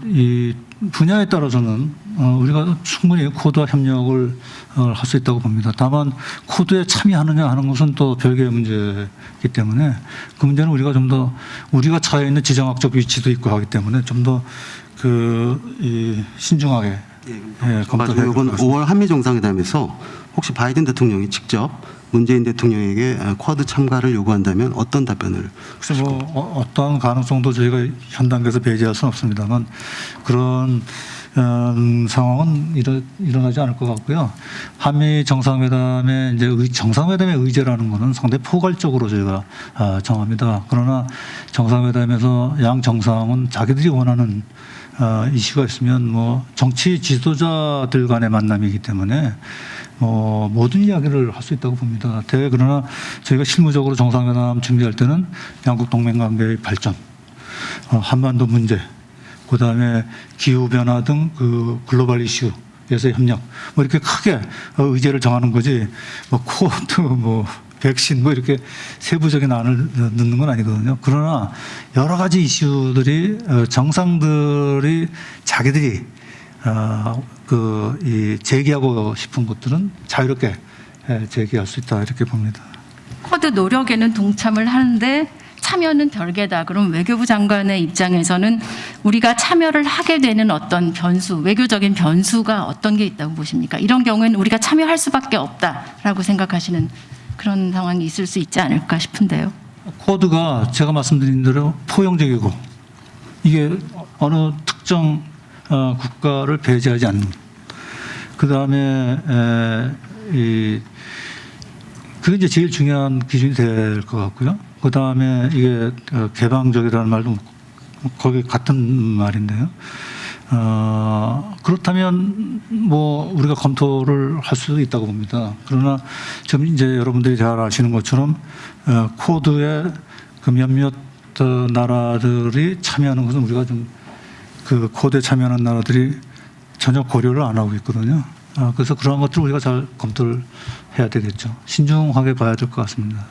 Speaker 2: 이 분야에 따라서는 우리가 충분히 코드와 협력을 할 수 있다고 봅니다. 다만 코드에 참여하느냐 하는 것은 또 별개의 문제이기 때문에 그 문제는 우리가 좀 더 우리가 처해 있는 지정학적 위치도 있고 하기 때문에 좀 더 신중하게 검토해야
Speaker 6: 이번 5월 한미 정상회담에서 혹시 바이든 대통령이 직접 문재인 대통령에게 쿼드 참가를 요구한다면 어떤 답변을?
Speaker 2: 글쎄 어떠한 가능성도 저희가 현 단계에서 배제할 수는 없습니다만 그런 상황은 일어나지 않을 것 같고요. 한미 정상회담의 이제 정상회담의 의제라는 것은 상당히 포괄적으로 저희가 정합니다. 그러나 정상회담에서 양 정상은 자기들이 원하는 이슈가 있으면 뭐 정치 지도자들 간의 만남이기 때문에 모든 이야기를 할 수 있다고 봅니다. 그러나 저희가 실무적으로 정상회담 준비할 때는 양국 동맹관계의 발전, 한반도 문제, 그다음에 기후 변화 등 그 글로벌 이슈에서의 협력, 뭐 이렇게 크게 의제를 정하는 거지, 뭐 코드, 뭐 백신, 뭐 이렇게 세부적인 안을 넣는 건 아니거든요. 그러나 여러 가지 이슈들이 정상들이 자기들이 제기하고 싶은 것들은 자유롭게 제기할 수 있다 이렇게 봅니다.
Speaker 1: 쿼드 노력에는 동참을 하는데 참여는 별개다. 그럼 외교부 장관의 입장에서는 우리가 참여를 하게 되는 어떤 변수, 외교적인 변수가 어떤 게 있다고 보십니까? 이런 경우에는 우리가 참여할 수밖에 없다라고 생각하시는 그런 상황이 있을 수 있지 않을까 싶은데요.
Speaker 2: 코드가 제가 말씀드린 대로 포용적이고 이게 어느 특정 국가를 배제하지 않는. 그 다음에 그게 이제 제일 중요한 기준이 될 것 같고요. 그 다음에 이게 개방적이라는 말도 거기 같은 말인데요. 그렇다면 뭐 우리가 검토를 할 수도 있다고 봅니다. 그러나 지금 이제 여러분들이 잘 아시는 것처럼 코드에 그 몇몇 나라들이 참여하는 것은 우리가 좀 그 코드에 참여하는 나라들이 전혀 고려를 안 하고 있거든요. 그래서 그러한 것들을 우리가 잘 검토를 해야 되겠죠. 신중하게 봐야 될 것 같습니다.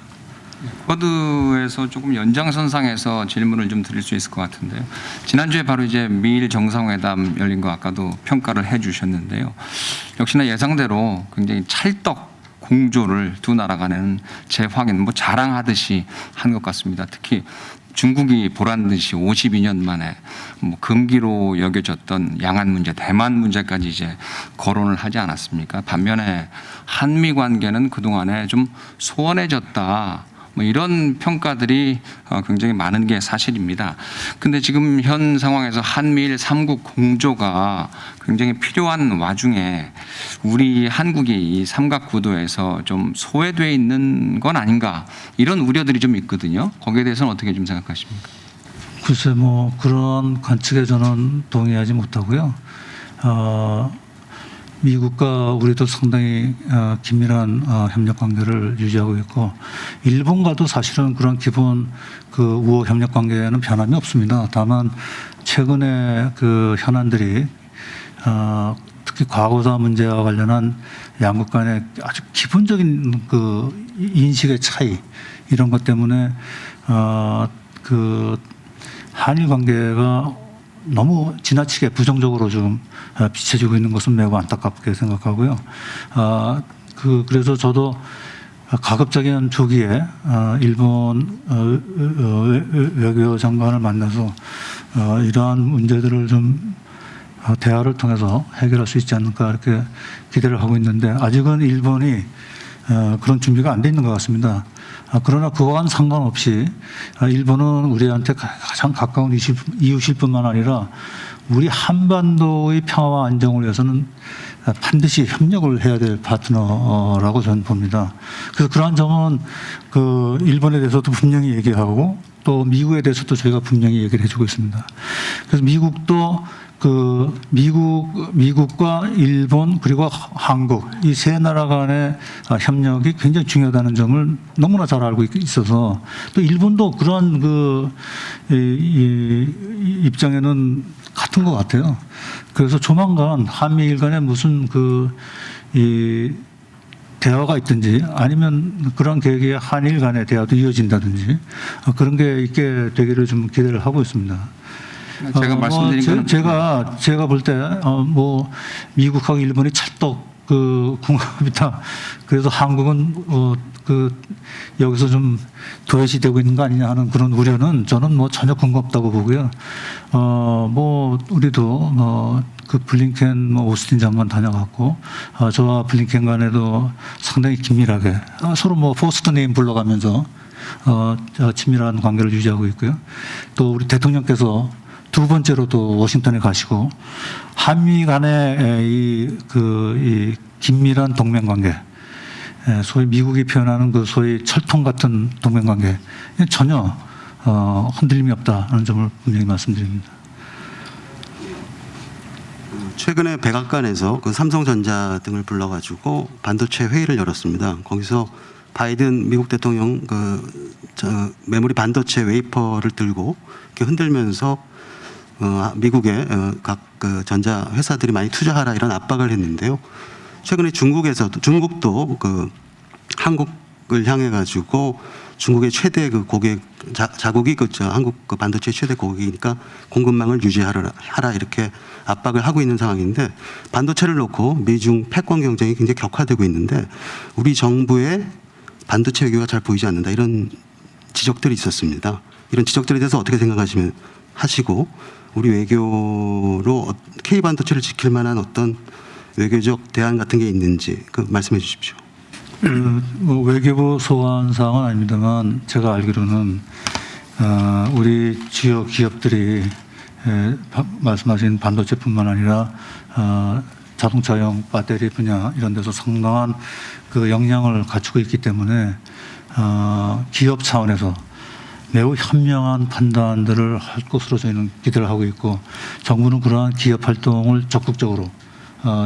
Speaker 5: 쿼드에서 조금 연장선상에서 질문을 좀 드릴 수 있을 것 같은데요. 지난주에 바로 이제 미일 정상회담 열린 거 아까도 평가를 해 주셨는데요. 역시나 예상대로 굉장히 찰떡 공조를 두 나라 간에는 재확인, 뭐 자랑하듯이 한 것 같습니다. 특히 중국이 보란 듯이 52년 만에 뭐 금기로 여겨졌던 양안 문제, 대만 문제까지 이제 거론을 하지 않았습니까? 반면에 한미 관계는 그동안에 좀 소원해졌다. 뭐 이런 평가들이 굉장히 많은 게 사실입니다. 근데 지금 현 상황에서 한미일 3국 공조가 굉장히 필요한 와중에 우리 한국이 이 삼각 구도에서 좀 소외되어 있는 건 아닌가 이런 우려들이 좀 있거든요. 거기에 대해서는 어떻게 좀 생각하십니까?
Speaker 2: 글쎄 뭐 그런 관측에 저는 동의하지 못하고요. 미국과 우리도 상당히 긴밀한 협력 관계를 유지하고 있고 일본과도 사실은 그런 기본 그 우호 협력 관계에는 변함이 없습니다. 다만 최근에 그 현안들이 특히 과거사 문제와 관련한 양국 간의 아주 기본적인 그 인식의 차이 이런 것 때문에 그 한일 관계가 너무 지나치게 부정적으로 좀 비춰지고 있는 것은 매우 안타깝게 생각하고요. 그래서 저도 가급적인 조기에 일본 외교장관을 만나서 이러한 문제들을 좀 대화를 통해서 해결할 수 있지 않을까 이렇게 기대를 하고 있는데 아직은 일본이 그런 준비가 안 돼 있는 것 같습니다. 그러나 그와는 상관없이 일본은 우리한테 가장 가까운 이웃일 뿐만 아니라 우리 한반도의 평화와 안정을 위해서는 반드시 협력을 해야 될 파트너라고 저는 봅니다. 그래서 그러한 점은 그 일본에 대해서도 분명히 얘기하고 또 미국에 대해서도 저희가 분명히 얘기를 해주고 있습니다. 그래서 미국도 그 미국과 일본 그리고 한국 이 세 나라 간의 협력이 굉장히 중요하다는 점을 너무나 잘 알고 있어서 또 일본도 그런 그 입장에는 같은 것 같아요. 그래서 조만간 한미일 간에 무슨 대화가 있든지 아니면 그런 계획이 한일 간의 대화도 이어진다든지 그런 게 있게 되기를 좀 기대를 하고 있습니다.
Speaker 5: 제가 말씀드린 거는
Speaker 2: 제가 볼 때 뭐 미국하고 일본이 찰떡 그 궁합이다. 그래서 한국은 여기서 좀 도외시되고 있는 거 아니냐 하는 그런 우려는 저는 뭐 전혀 근거 없다고 보고요. 뭐 우리도 그 블링켄 오스틴 장관 다녀갔고 저와 블링켄 간에도 상당히 긴밀하게 서로 뭐 포스트 네임 불러가면서 친밀한 관계를 유지하고 있고요. 또 우리 대통령께서 두 번째로 또 워싱턴에 가시고 한미 간의 이 긴밀한 동맹 관계, 소위 미국이 표현하는 그 소위 철통 같은 동맹 관계 전혀 흔들림이 없다는 점을 분명히 말씀드립니다.
Speaker 6: 최근에 백악관에서 그 삼성전자 등을 불러가지고 반도체 회의를 열었습니다. 거기서 바이든 미국 대통령 메모리 반도체 웨이퍼를 들고 이렇게 흔들면서 미국의 각 전자 회사들이 많이 투자하라 이런 압박을 했는데요. 최근에 중국도 한국을 향해 가지고 중국의 최대 고객 자국이 한국 반도체 최대 고객이니까 공급망을 유지하라 이렇게 압박을 하고 있는 상황인데, 반도체를 놓고 미중 패권 경쟁이 굉장히 격화되고 있는데 우리 정부의 반도체 외교가 잘 보이지 않는다 이런 지적들이 있었습니다. 이런 지적들에 대해서 어떻게 하시고 우리 외교로 K 반도체를 지킬 만한 어떤 외교적 대안 같은 게 있는지 말씀해 주십시오.
Speaker 2: 외교부 소관 사항은 아닙니다만 제가 알기로는 우리 주요 기업들이 말씀하신 반도체뿐만 아니라 자동차용 배터리 분야 이런 데서 상당한 그 역량을 갖추고 있기 때문에 기업 차원에서 매우 현명한 판단들을 할 것으로 저희는 기대를 하고 있고, 정부는 그러한 기업 활동을 적극적으로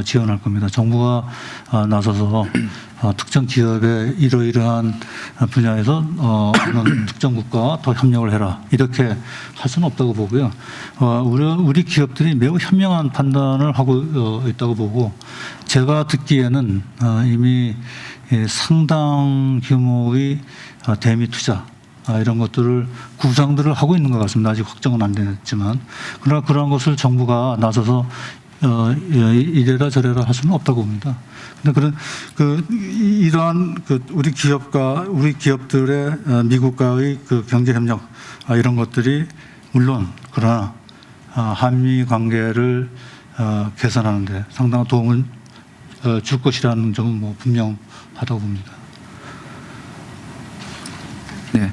Speaker 2: 지원할 겁니다. 정부가 나서서 특정 기업의 이러이러한 분야에서 어느 특정 국가와 더 협력을 해라 이렇게 할 수는 없다고 보고요. 우리 기업들이 매우 현명한 판단을 하고 있다고 보고, 제가 듣기에는 이미 상당 규모의 대미 투자 이런 것들을 구상들을 하고 있는 것 같습니다. 아직 확정은 안 됐지만, 그러나 그러한 것을 정부가 나서서 이래라 저래라 할 수는 없다고 봅니다. 근데 이러한 우리 기업들의 미국과의 경제 협력 이런 것들이 물론 그러나 한미 관계를 개선하는데 상당한 도움을 줄 것이라는 점은 분명하다고 봅니다.
Speaker 3: 네.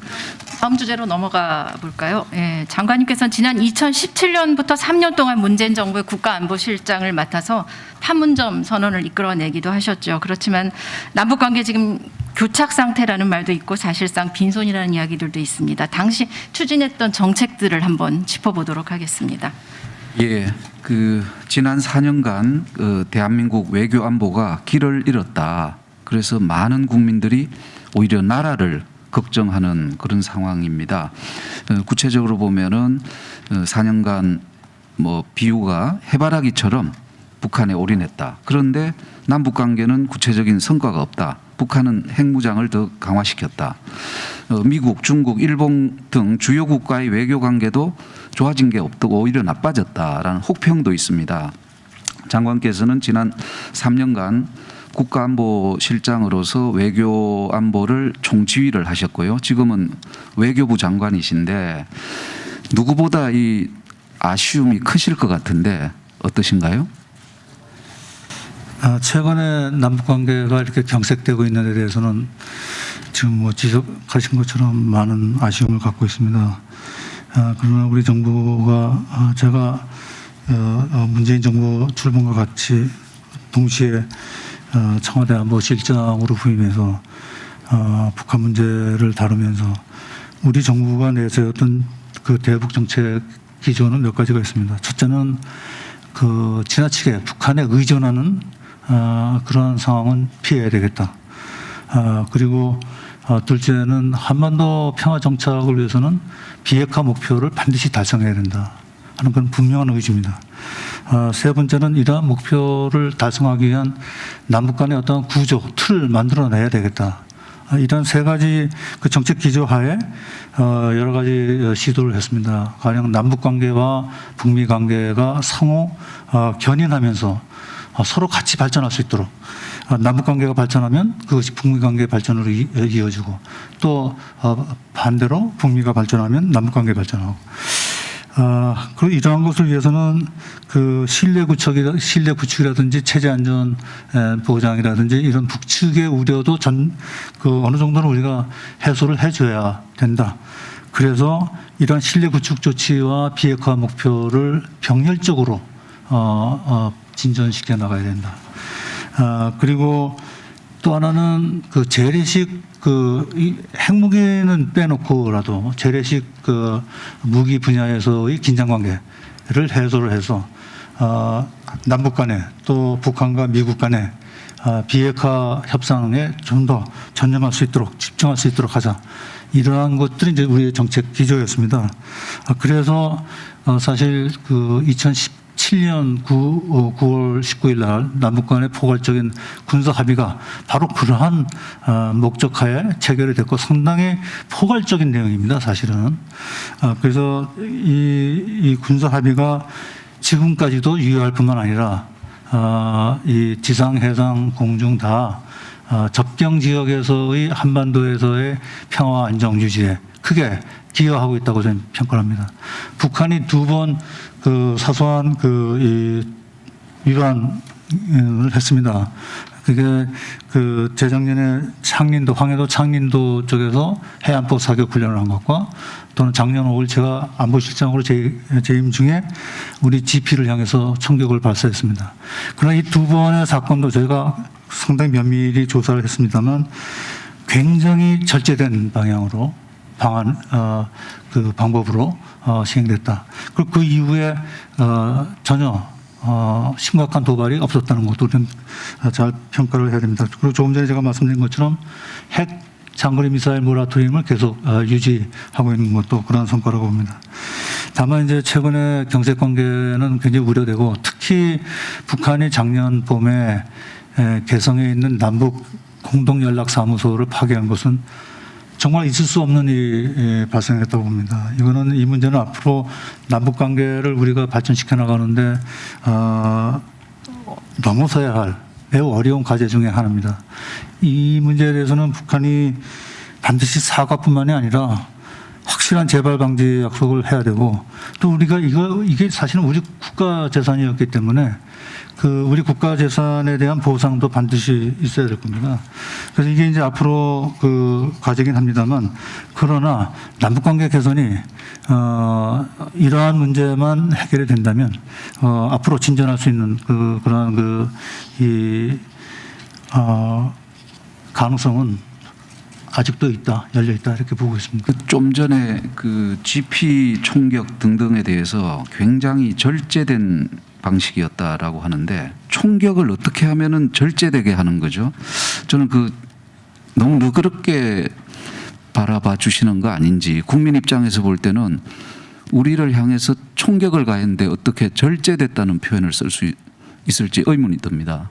Speaker 1: 다음 주제로 넘어가 볼까요? 예, 장관님께서는 지난 2017년부터 3년 동안 문재인 정부의 국가안보실장을 맡아서 판문점 선언을 이끌어내기도 하셨죠. 그렇지만 남북관계 지금 교착 상태라는 말도 있고 사실상 빈손이라는 이야기들도 있습니다. 당시 추진했던 정책들을 한번 짚어보도록 하겠습니다.
Speaker 3: 예, 지난 4년간 대한민국 외교 안보가 길을 잃었다. 그래서 많은 국민들이 오히려 나라를 걱정하는 그런 상황입니다. 구체적으로 보면은 4년간 비유가 해바라기처럼 북한에 올인했다. 그런데 남북 관계는 구체적인 성과가 없다. 북한은 핵무장을 더 강화시켰다. 미국, 중국, 일본 등 주요 국가의 외교 관계도 좋아진 게 없고 오히려 나빠졌다라는 혹평도 있습니다. 장관께서는 지난 3년간 국가안보실장으로서 외교안보를 총지휘를 하셨고요. 지금은 외교부 장관이신데 누구보다 이 아쉬움이 크실 것 같은데 어떠신가요?
Speaker 2: 최근에 남북관계가 이렇게 경색되고 있는 데 대해서는 지금 지적하신 것처럼 많은 아쉬움을 갖고 있습니다. 그러나 우리 정부가 제가 문재인 정부 출범과 같이 동시에 청와대 안보실장으로 부임해서 북한 문제를 다루면서 우리 정부가 내세웠던 대북 정책 기조는 몇 가지가 있습니다. 첫째는 지나치게 북한에 의존하는 그런 상황은 피해야 되겠다. 그리고 둘째는 한반도 평화 정착을 위해서는 비핵화 목표를 반드시 달성해야 된다 하는 건 분명한 의지입니다. 세 번째는 이러한 목표를 달성하기 위한 남북 간의 어떤 구조, 틀을 만들어내야 되겠다. 이런 세 가지 정책 기조 하에 여러 가지 시도를 했습니다. 가령 남북 관계와 북미 관계가 상호 견인하면서 서로 같이 발전할 수 있도록, 남북 관계가 발전하면 그것이 북미 관계의 발전으로 이어지고, 또 반대로 북미가 발전하면 남북 관계 발전하고. 그리고 이러한 것을 위해서는 신뢰 구축이라든지 체제 안전 보장이라든지 이런 북측의 우려도 어느 정도는 우리가 해소를 해줘야 된다. 그래서 이러한 신뢰 구축 조치와 비핵화 목표를 병렬적으로 진전시켜 나가야 된다. 그리고 또 하나는 재래식 핵무기는 빼놓고라도 재래식 무기 분야에서의 긴장 관계를 해소를 해서 남북 간에 또 북한과 미국 간에 비핵화 협상에 좀 더 전념할 수 있도록 집중할 수 있도록 하자. 이러한 것들이 이제 우리의 정책 기조였습니다. 그래서 사실 그 2017년 9월 19일 날 남북 간의 포괄적인 군사 합의가 바로 그러한 목적하에 체결이 됐고 상당히 포괄적인 내용입니다. 사실은. 그래서 이 군사 합의가 지금까지도 유효할 뿐만 아니라 이 지상, 해상, 공중 다 접경 지역에서의 한반도에서의 평화 안정 유지에 크게 기여하고 있다고 저는 평가를 합니다. 북한이 두 번 그 사소한 그 위반을 했습니다. 그게 그 재작년에 창린도, 황해도 창린도 쪽에서 해안포 사격 훈련을 한 것과 또는 작년 5월 제가 안보실장으로 재임 중에 우리 GP를 향해서 총격을 발사했습니다. 그러나 이 두 번의 사건도 저희가 상당히 면밀히 조사를 했습니다만 굉장히 절제된 방향으로 그 방법으로 시행됐다. 그리고 그 이후에 전혀 심각한 도발이 없었다는 것도 좀 잘 평가를 해야 됩니다. 그리고 조금 전에 제가 말씀드린 것처럼 핵 장거리 미사일 모라토리움을 계속 유지하고 있는 것도 그런 성과라고 봅니다. 다만 이제 최근에 경색 관계는 굉장히 우려되고 특히 북한이 작년 봄에 개성에 있는 남북 공동연락사무소를 파괴한 것은 정말 있을 수 없는 일이 발생했다고 봅니다. 이거는 이 문제는 앞으로 남북 관계를 우리가 발전시켜 나가는데 넘어서야 할 매우 어려운 과제 중에 하나입니다. 이 문제에 대해서는 북한이 반드시 사과뿐만이 아니라 확실한 재발 방지 약속을 해야 되고 또 우리가 이게 사실은 우리 국가 재산이었기 때문에 그 우리 국가 재산에 대한 보상도 반드시 있어야 될 겁니다. 그래서 이게 이제 앞으로 그 과제긴 합니다만 그러나 남북 관계 개선이 이러한 문제만 해결이 된다면 앞으로 진전할 수 있는 그러한 가능성은 아직도 있다, 열려 있다 이렇게 보고 있습니다.
Speaker 3: 좀 전에 그 GP 총격 등등에 대해서 굉장히 절제된 방식이었다라고 하는데 총격을 어떻게 하면은 절제되게 하는 거죠? 저는 그 너무 너그럽게 바라봐 주시는 거 아닌지 국민 입장에서 볼 때는 우리를 향해서 총격을 가했는데 어떻게 절제됐다는 표현을 쓸 수 있을지 의문이 듭니다.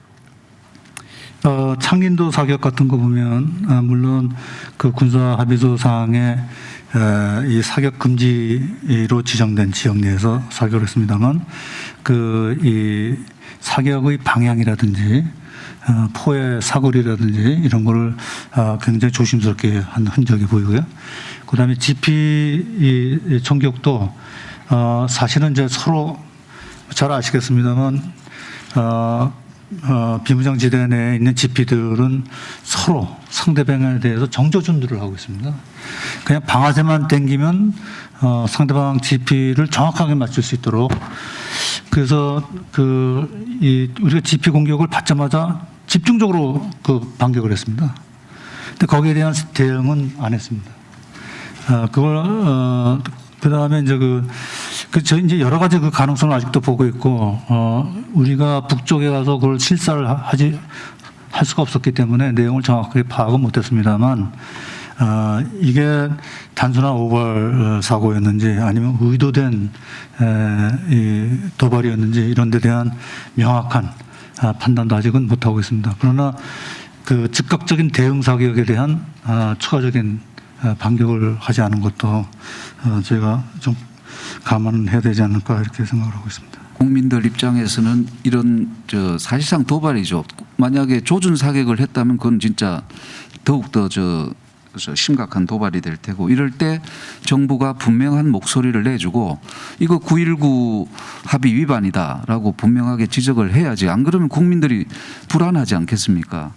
Speaker 2: 창린도 사격 같은 거 보면 물론 그 군사 합의서 사항에 이 사격 금지로 지정된 지역 내에서 사격을 했습니다만 이 사격의 방향이라든지 포의 사거리라든지 이런 거를 굉장히 조심스럽게 한 흔적이 보이고요. 그다음에 GP 총격도 사실은 이제 서로 잘 아시겠습니다만 비무장지대 내에 있는 GP들은 서로 상대방에 대해서 정조준들을 하고 있습니다. 그냥 방아쇠만 당기면 상대방 GP를 정확하게 맞출 수 있도록 그래서 우리가 GP 공격을 받자마자 집중적으로 반격을 했습니다. 근데 거기에 대한 대응은 안 했습니다. 그다음에 이제 저 이제 여러 가지 그 가능성을 아직도 보고 있고 우리가 북쪽에 가서 그걸 실사를 할 수가 없었기 때문에 내용을 정확하게 파악은 못했습니다만 이게 단순한 오발 사고였는지 아니면 의도된 도발이었는지 이런 데 대한 명확한 판단도 아직은 못하고 있습니다. 그러나 그 즉각적인 대응 사격에 대한 추가적인 반격을 하지 않은 것도 제가 좀 감안해야 되지 않을까 이렇게 생각을 하고 있습니다.
Speaker 3: 국민들 입장에서는 이런 사실상 도발이죠. 만약에 조준 사격을 했다면 그건 진짜 더욱더 심각한 도발이 될 테고 이럴 때 정부가 분명한 목소리를 내주고 이거 9.19 합의 위반이다라고 분명하게 지적을 해야지 안 그러면 국민들이 불안하지 않겠습니까?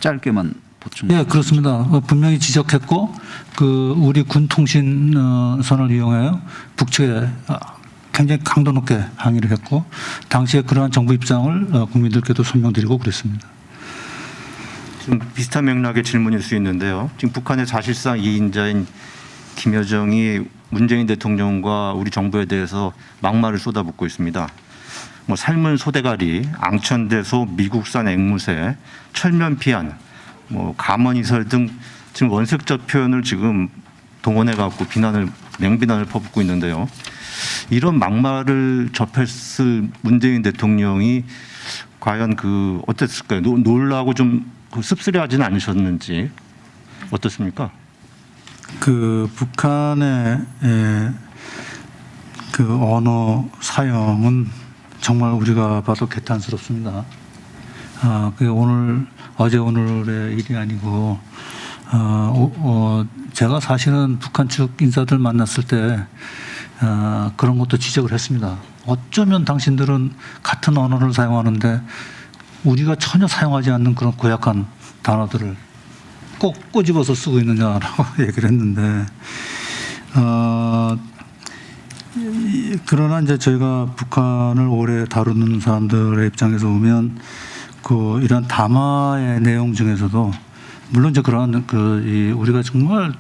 Speaker 3: 짧게만 보충.
Speaker 2: 네, 그렇습니다. 분명히 지적했고 우리 군 통신선을 이용하여 북측에 굉장히 강도 높게 항의를 했고 당시에 그러한 정부 입장을 국민들께도 설명드리고 그랬습니다.
Speaker 4: 좀 비슷한 맥락의 질문일 수 있는데요. 지금 북한의 사실상 2인자인 김여정이 문재인 대통령과 우리 정부에 대해서 막말을 쏟아붓고 있습니다. 뭐 삶은 소대가리, 앙천대소, 미국산 앵무새, 철면 피안, 뭐 감언이설 등 지금 원색적 표현을 지금 동원해 갖고 맹비난을 퍼붓고 있는데요. 이런 막말을 접했을 문재인 대통령이 과연 어땠을까요? 놀라고 좀 씁쓸해하지는 않으셨는지 어떻습니까?
Speaker 2: 북한의 언어 사용은 정말 우리가 봐도 개탄스럽습니다. 어제 오늘의 일이 아니고 제가 사실은 북한 측 인사들 만났을 때 그런 것도 지적을 했습니다. 어쩌면 당신들은 같은 언어를 사용하는데 우리가 전혀 사용하지 않는 그런 고약한 단어들을 꼭 꼬집어서 쓰고 있느냐라고 얘기를 했는데 그러나 이제 저희가 북한을 오래 다루는 사람들의 입장에서 보면 이런 담화의 내용 중에서도 물론 이제 그런 우리가 정말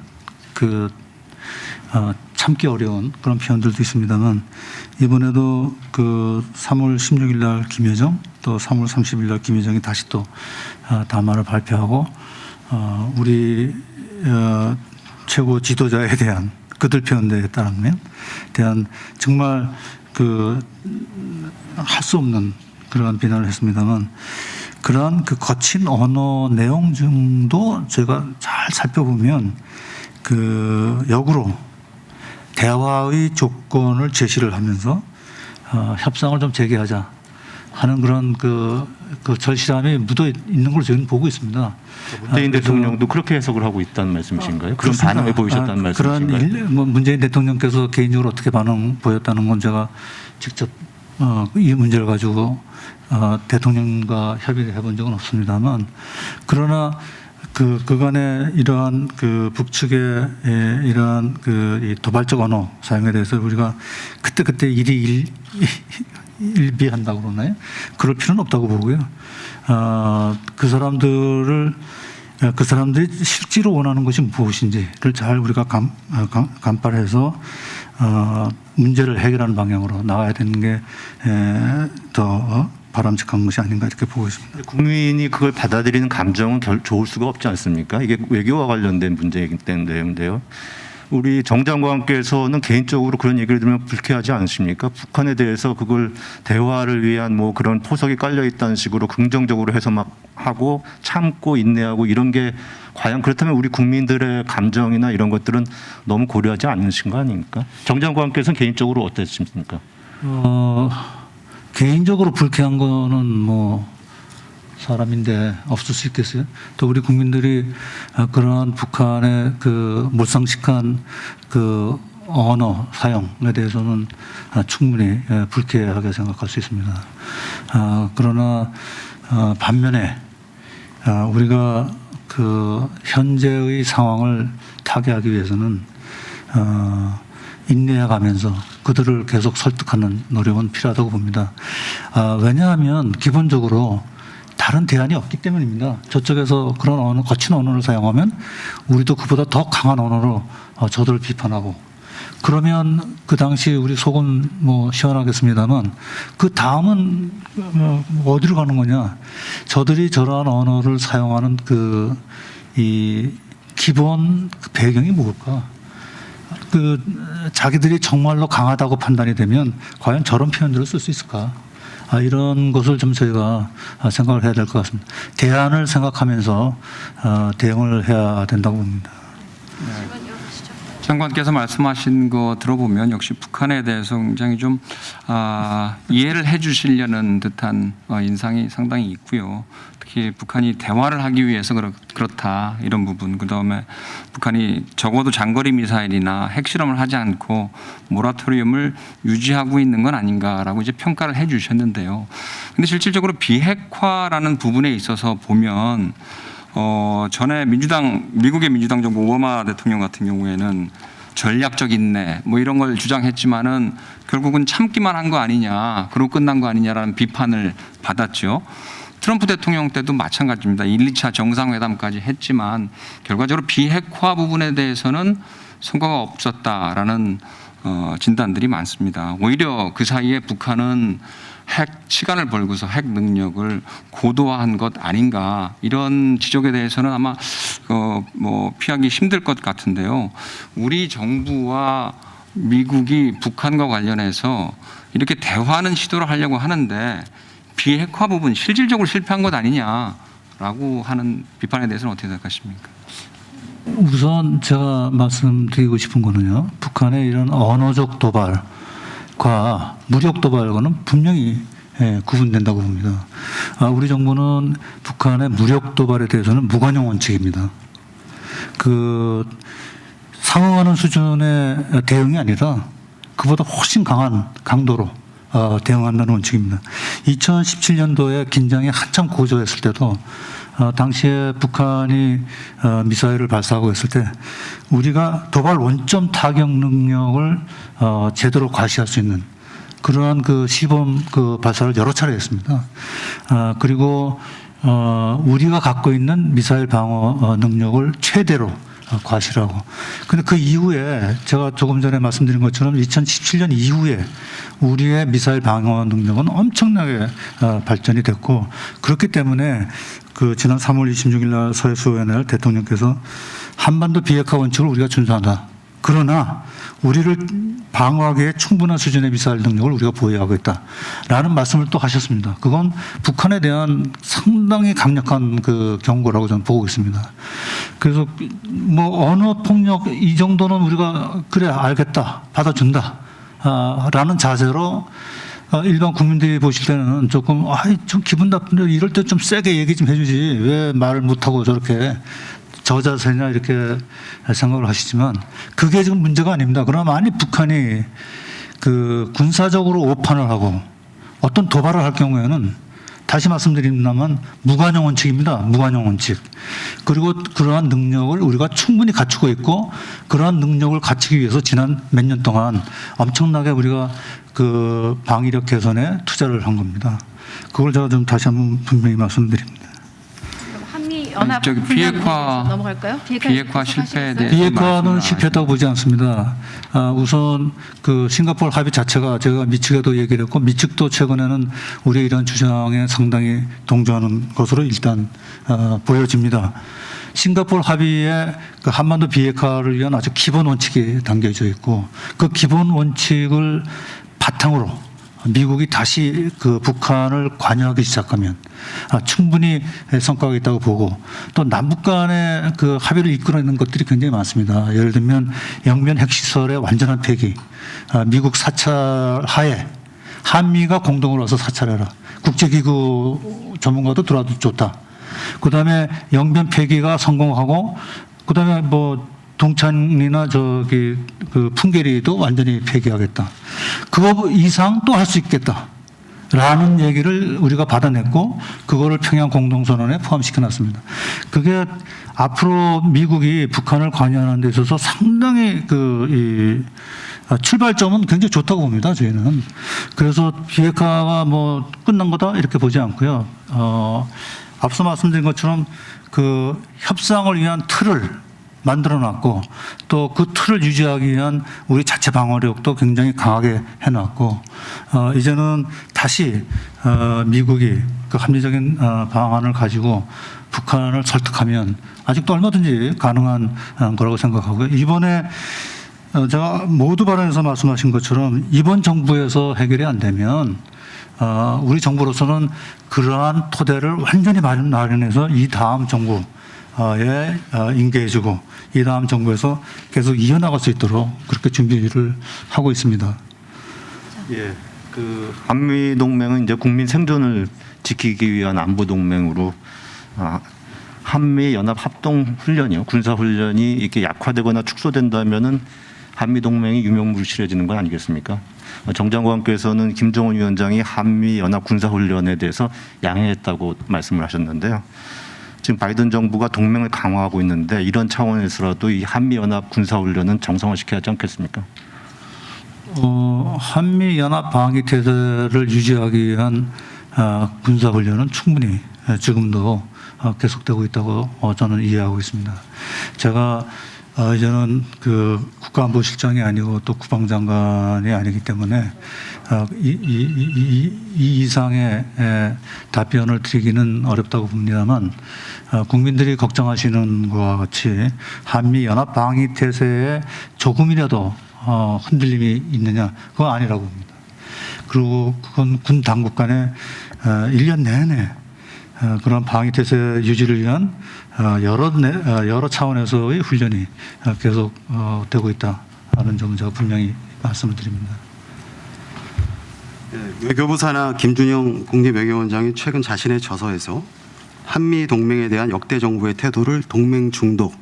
Speaker 2: 참기 어려운 그런 표현들도 있습니다만 이번에도 3월 16일 날 김여정 또 3월 30일 날 김여정이 다시 또 담화를 발표하고 우리 최고 지도자에 대한 그들 표현에 대한 정말 할 수 없는 그러한 비난을 했습니다만 그러한 거친 언어 내용 중도 제가 잘 살펴보면 역으로 대화의 조건을 제시를 하면서 협상을 좀 재개하자 하는 그런 절실함이 묻어 있는 걸 저희는 보고 있습니다.
Speaker 4: 문재인 대통령도 그렇게 해석을 하고 있다는 말씀이신가요? 그런 반응을 보이셨다는 말씀이신가요?
Speaker 2: 문재인 대통령께서 개인적으로 어떻게 반응 보였다는 건 제가 직접 이 문제를 가지고 대통령과 협의를 해본 적은 없습니다만 그러나 그간의 이러한 북측의 이러한 이 도발적 언어 사용에 대해서 우리가 그때 일비한다고 그러나요? 그럴 필요는 없다고 보고요. 그 사람들이 실제로 원하는 것이 무엇인지를 잘 우리가 간파해서 문제를 해결하는 방향으로 나가야 되는 게 더 바람직한 것이 아닌가 이렇게 보고 있습니다.
Speaker 4: 국민이 그걸 받아들이는 감정은 좋을 수가 없지 않습니까? 이게 외교와 관련된 문제이기 때문인데요. 우리 정 장관께서는 개인적으로 그런 얘기를 들으면 불쾌하지 않으십니까? 북한에 대해서 그걸 대화를 위한 그런 포석이 깔려 있다는 식으로 긍정적으로 해서 막 하고 참고 인내하고 이런 게 과연 그렇다면 우리 국민들의 감정이나 이런 것들은 너무 고려하지 않으신 거 아닙니까? 정 장관께서는 개인적으로 어땠습니까?
Speaker 2: 개인적으로 불쾌한 거는 사람인데 없을 수 있겠어요? 또 우리 국민들이 그러한 북한의 몰상식한 언어 사용에 대해서는 충분히 불쾌하게 생각할 수 있습니다. 그러나 반면에 우리가 현재의 상황을 타개하기 위해서는 인내해가면서 그들을 계속 설득하는 노력은 필요하다고 봅니다. 왜냐하면 기본적으로 다른 대안이 없기 때문입니다. 저쪽에서 그런 거친 언어를 사용하면 우리도 그보다 더 강한 언어로 저들을 비판하고 그러면 그 당시 우리 속은 시원하겠습니다만 그 다음은 어디로 가는 거냐? 저들이 저러한 언어를 사용하는 이 기본 배경이 뭘까? 자기들이 정말로 강하다고 판단이 되면 과연 저런 표현들을 쓸 수 있을까? 이런 것을 좀 저희가 생각을 해야 될 것 같습니다. 대안을 생각하면서 대응을 해야 된다고 봅니다.
Speaker 5: 장관께서 말씀하신 거 들어보면 역시 북한에 대해서 굉장히 좀 이해를 해 주시려는 듯한 인상이 상당히 있고요. 특히 북한이 대화를 하기 위해서 그렇다 이런 부분, 그다음에 북한이 적어도 장거리 미사일이나 핵실험을 하지 않고 모라토리움을 유지하고 있는 건 아닌가라고 이제 평가를 해 주셨는데요. 근데 실질적으로 비핵화라는 부분에 있어서 보면 전에 미국의 민주당 정부 오바마 대통령 같은 경우에는 전략적 인내 이런 걸 주장했지만은 결국은 참기만 한 거 아니냐, 그러고 끝난 거 아니냐라는 비판을 받았죠. 트럼프 대통령 때도 마찬가지입니다. 1, 2차 정상회담까지 했지만 결과적으로 비핵화 부분에 대해서는 성과가 없었다라는 진단들이 많습니다. 오히려 그 사이에 북한은 핵 시간을 벌고서 핵 능력을 고도화한 것 아닌가 이런 지적에 대해서는 아마 뭐 피하기 힘들 것 같은데요. 우리 정부와 미국이 북한과 관련해서 이렇게 대화하는 시도를 하려고 하는데 비핵화 부분 실질적으로 실패한 것 아니냐라고 하는 비판에 대해서는 어떻게 생각하십니까?
Speaker 2: 우선 제가 말씀드리고 싶은 거는요. 북한의 이런 언어적 도발과 무력 도발과는 분명히 구분된다고 봅니다. 우리 정부는 북한의 무력 도발에 대해서는 무관용 원칙입니다. 상응하는 수준의 대응이 아니라 그보다 훨씬 강한 강도로 대응한다는 원칙입니다. 2017년도에 긴장이 한참 고조했을 때도 당시에 북한이 미사일을 발사하고 했을 때 우리가 도발 원점 타격 능력을 제대로 과시할 수 있는 그러한 시범 발사를 여러 차례 했습니다. 그리고 우리가 갖고 있는 미사일 방어 능력을 최대로 과시라고. 근데 그 이후에 제가 조금 전에 말씀드린 것처럼 2017년 이후에 우리의 미사일 방어 능력은 엄청나게 발전이 됐고 그렇기 때문에 지난 3월 26일 날 서해수원을 대통령께서 한반도 비핵화 원칙을 우리가 준수한다. 그러나 우리를 방어하기에 충분한 수준의 미사일 능력을 우리가 보유하고 있다라는 말씀을 또 하셨습니다. 그건 북한에 대한 상당히 강력한 경고라고 저는 보고 있습니다. 그래서 언어 폭력 이 정도는 우리가 그래 알겠다 받아준다 라는 자세로 일반 국민들이 보실 때는 조금 좀 기분 나쁜데 이럴 때 좀 세게 얘기 좀 해주지 왜 말을 못하고 저렇게 저자세냐 이렇게 생각을 하시지만 그게 지금 문제가 아닙니다. 그러나 만약 북한이 군사적으로 오판을 하고 어떤 도발을 할 경우에는 다시 말씀드린다면 무관용 원칙입니다. 무관용 원칙. 그리고 그러한 능력을 우리가 충분히 갖추고 있고 그러한 능력을 갖추기 위해서 지난 몇 년 동안 엄청나게 우리가 방위력 개선에 투자를 한 겁니다. 그걸 제가 좀 다시 한번 분명히 말씀드립니다.
Speaker 1: 연합
Speaker 5: 비핵화
Speaker 1: 넘어갈까요?
Speaker 5: 비핵화 실패에 대해
Speaker 2: 비핵화는 실패했다고 보지 않습니다. 우선 싱가포르 합의 자체가 제가 미측에도 얘기를 했고 미측도 최근에는 우리의 이런 주장에 상당히 동조하는 것으로 일단 보여집니다. 싱가포르 합의에 한반도 비핵화를 위한 아주 기본 원칙이 담겨져 있고 그 기본 원칙을 바탕으로 미국이 다시 북한을 관여하기 시작하면 충분히 성과가 있다고 보고 또 남북 간의 합의를 이끌어내는 것들이 굉장히 많습니다. 예를 들면 영변 핵시설의 완전한 폐기, 미국 사찰 하에 한미가 공동으로 와서 사찰해라. 국제기구 전문가도 들어와도 좋다. 그다음에 영변 폐기가 성공하고 그다음에 동창리나 풍계리도 완전히 폐기하겠다. 그거 이상 또 할 수 있겠다. 라는 얘기를 우리가 받아냈고 그거를 평양 공동선언에 포함시켜놨습니다. 그게 앞으로 미국이 북한을 관여하는 데 있어서 상당히 출발점은 굉장히 좋다고 봅니다. 저희는. 그래서 비핵화가 끝난 거다 이렇게 보지 않고요. 앞서 말씀드린 것처럼 협상을 위한 틀을 만들어놨고 또 그 틀을 유지하기 위한 우리 자체 방어력도 굉장히 강하게 해놨고 이제는 다시 미국이 합리적인 방안을 가지고 북한을 설득하면 아직도 얼마든지 가능한 거라고 생각하고요. 이번에 제가 모두 발언에서 말씀하신 것처럼 이번 정부에서 해결이 안 되면 우리 정부로서는 그러한 토대를 완전히 마련해서 이 다음 정부 인계해주고 이 다음 정부에서 계속 이어나갈 수 있도록 그렇게 준비를 하고 있습니다.
Speaker 4: 예, 한미 동맹은 이제 국민 생존을 지키기 위한 안보 동맹으로 한미 연합 합동 훈련이요, 군사 훈련이 이렇게 약화되거나 축소된다면은 한미 동맹이 유명무실해지는 건 아니겠습니까? 정 장관께서는 김정은 위원장이 한미 연합 군사 훈련에 대해서 양해했다고 말씀을 하셨는데요. 지금 바이든 정부가 동맹을 강화하고 있는데 이런 차원에서라도 이 한미연합 군사훈련은 정상화시켜야 하지 않겠습니까?
Speaker 2: 한미연합 방위태세를 유지하기 위한 군사훈련은 충분히 지금도 계속되고 있다고 저는 이해하고 있습니다. 제가 저는 그 국가안보실장이 아니고 또 국방장관이 아니기 때문에 이 이상의 답변을 드리기는 어렵다고 봅니다만 국민들이 걱정하시는 것과 같이 한미 연합 방위 태세에 조금이라도 흔들림이 있느냐 그건 아니라고 봅니다. 그리고 그건 군 당국 간에 1년 내내 그런 방위 태세 유지를 위한 여러 차원에서의 훈련이 계속 되고 있다는 점을 제가 분명히 말씀을 드립니다.
Speaker 6: 외교부 산하 김준영 국립외교원장이 최근 자신의 저서에서 한미 동맹에 대한 역대 정부의 태도를 동맹 중독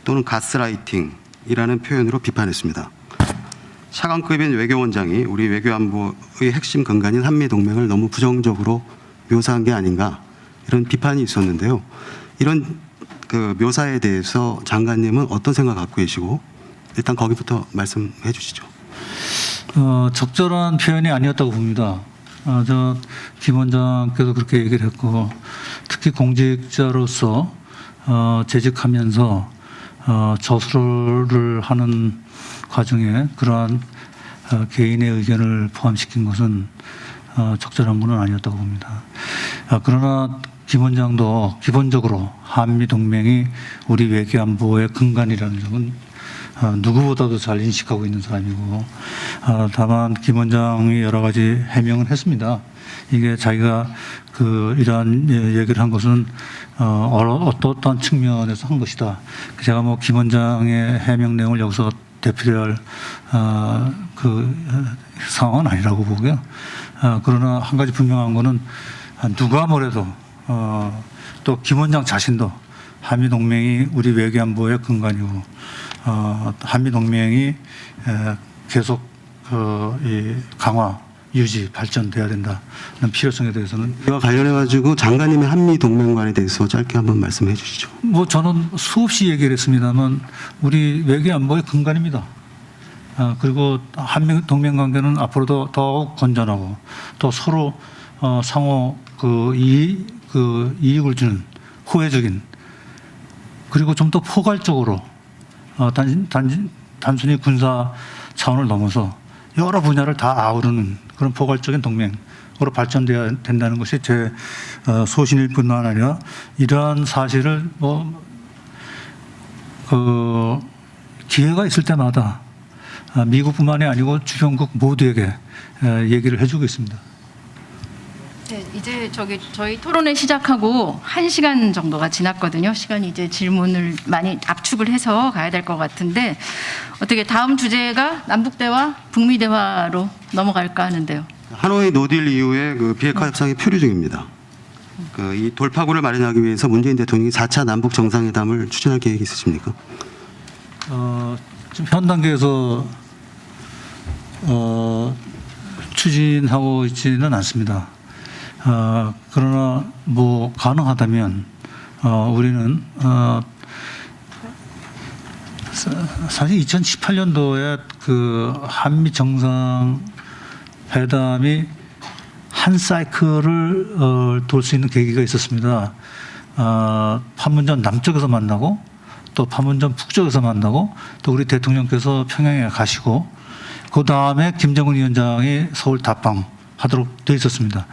Speaker 6: 또는 가스라이팅이라는 표현으로 비판했습니다. 차관급인 외교원장이 우리 외교안보의 핵심 근간인 한미 동맹을 너무 부정적으로 묘사한 게 아닌가 이런 비판이 있었는데요. 이런 그 묘사에 대해서 장관님은 어떤 생각 갖고 계시고 일단 거기부터 말씀해 주시죠.
Speaker 2: 적절한 표현이 아니었다고 봅니다. 저 김 원장께서 그렇게 얘기를 했고 특히 공직자로서 재직하면서 저수를 하는 과정에 그러한 개인의 의견을 포함시킨 것은 적절한 것은 아니었다고 봅니다. 그러나 김 원장도 기본적으로 한미 동맹이 우리 외교안보의 근간이라는 점은 누구보다도 잘 인식하고 있는 사람이고 다만 김 원장이 여러 가지 해명을 했습니다. 이게 자기가 이러한 얘기를 한 것은 어떠한 측면에서 한 것이다. 제가 뭐 김 원장의 해명 내용을 여기서 대표할 상황은 아니라고 보고요. 그러나 한 가지 분명한 것은 누가 뭐래도 또 김 원장 자신도 한미 동맹이 우리 외교안보의 근간이고 한미 동맹이 계속 이 강화, 유지, 발전돼야 된다는 필요성에 대해서는
Speaker 6: 이와 관련해 가지고 장관님의 한미 동맹관에 대해서 짧게 한번 말씀해 주시죠.
Speaker 2: 뭐 저는 수없이 얘기를 했습니다만 우리 외교안보의 근간입니다. 그리고 한미 동맹 관계는 앞으로도 더욱 건전하고 또 서로 상호 이익을 주는 호혜적인 그리고 좀 더 포괄적으로 단순히 군사 차원을 넘어서 여러 분야를 다 아우르는 그런 포괄적인 동맹으로 발전돼야 된다는 것이 제 소신일 뿐만 아니라 이러한 사실을 기회가 있을 때마다 미국뿐만이 아니고 주변국 모두에게 얘기를 해주고 있습니다.
Speaker 1: 네, 이제 저희 토론회 시작하고 1시간 정도가 지났거든요. 시간이 이제 질문을 많이 압축을 해서 가야 될 것 같은데 어떻게 다음 주제가 남북 대화, 북미 대화로 넘어갈까 하는데요.
Speaker 6: 하노이 노딜 이후에 비핵화 협상이 표류 중입니다. 이 돌파구를 마련하기 위해서 문재인 대통령이 4차 남북 정상회담을 추진할 계획이 있으십니까?
Speaker 2: 지금 현 단계에서 추진하고 있지는 않습니다. 그러나 뭐 가능하다면 우리는 사실 2018년도에 한미 정상 회담이 한 사이클을 돌 수 있는 계기가 있었습니다. 판문점 남쪽에서 만나고 또 판문점 북쪽에서 만나고 또 우리 대통령께서 평양에 가시고 그 다음에 김정은 위원장이 서울 답방하도록 되어 있었습니다.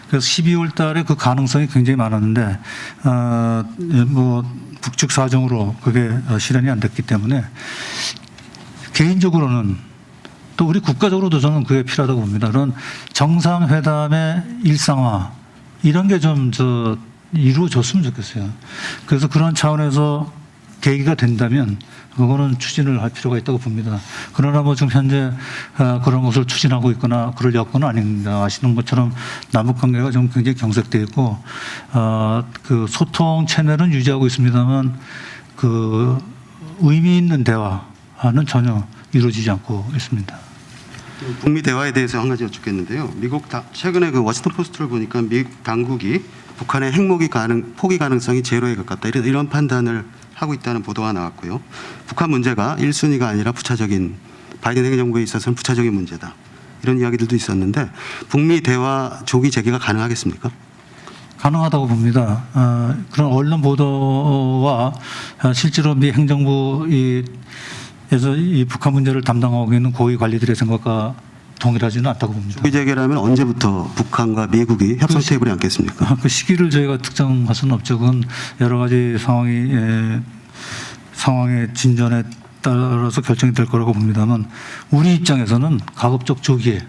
Speaker 2: 그래서 12월 달에 그 가능성이 굉장히 많았는데 뭐 북측 사정으로 그게 실현이 안 됐기 때문에 개인적으로는 또 우리 국가적으로도 저는 그게 필요하다고 봅니다. 그런 정상회담의 일상화 이런 게 좀 이루어졌으면 좋겠어요. 그래서 그런 차원에서 계기가 된다면 그거는 추진을 할 필요가 있다고 봅니다. 그러나 뭐 지금 현재 그런 것을 추진하고 있거나 그럴 여건은 아닙니다. 아시는 것처럼 남북 관계가 좀 굉장히 경색되어 있고 그 소통 채널은 유지하고 있습니다만 그 의미 있는 대화는 전혀 이루어지지 않고 있습니다.
Speaker 6: 북미 대화에 대해서 한 가지 여쭙겠는데요. 최근에 워싱턴 포스트를 보니까 미국 당국이 북한의 포기 가능성이 제로에 가깝다 이런 판단을 하고 있다는 보도가 나왔고요. 북한 문제가 1순위가 아니라 바이든 행정부에 있어서는 부차적인 문제다. 이런 이야기들도 있었는데 북미 대화 조기 재개가 가능하겠습니까?
Speaker 2: 가능하다고 봅니다. 그런 언론 보도와 실제로 미 행정부에서 이 북한 문제를 담당하고 있는 고위 관리들의 생각과 동일하지는 않다고 봅니다.
Speaker 6: 조기 재개라면 언제부터 북한과 미국이 협상 테이블에 앉겠습니까?
Speaker 2: 그 시기를 저희가 특정할 수는 없죠. 그건 여러 가지 상황의 진전에 따라서 결정이 될 거라고 봅니다만 우리 입장에서는 가급적 조기에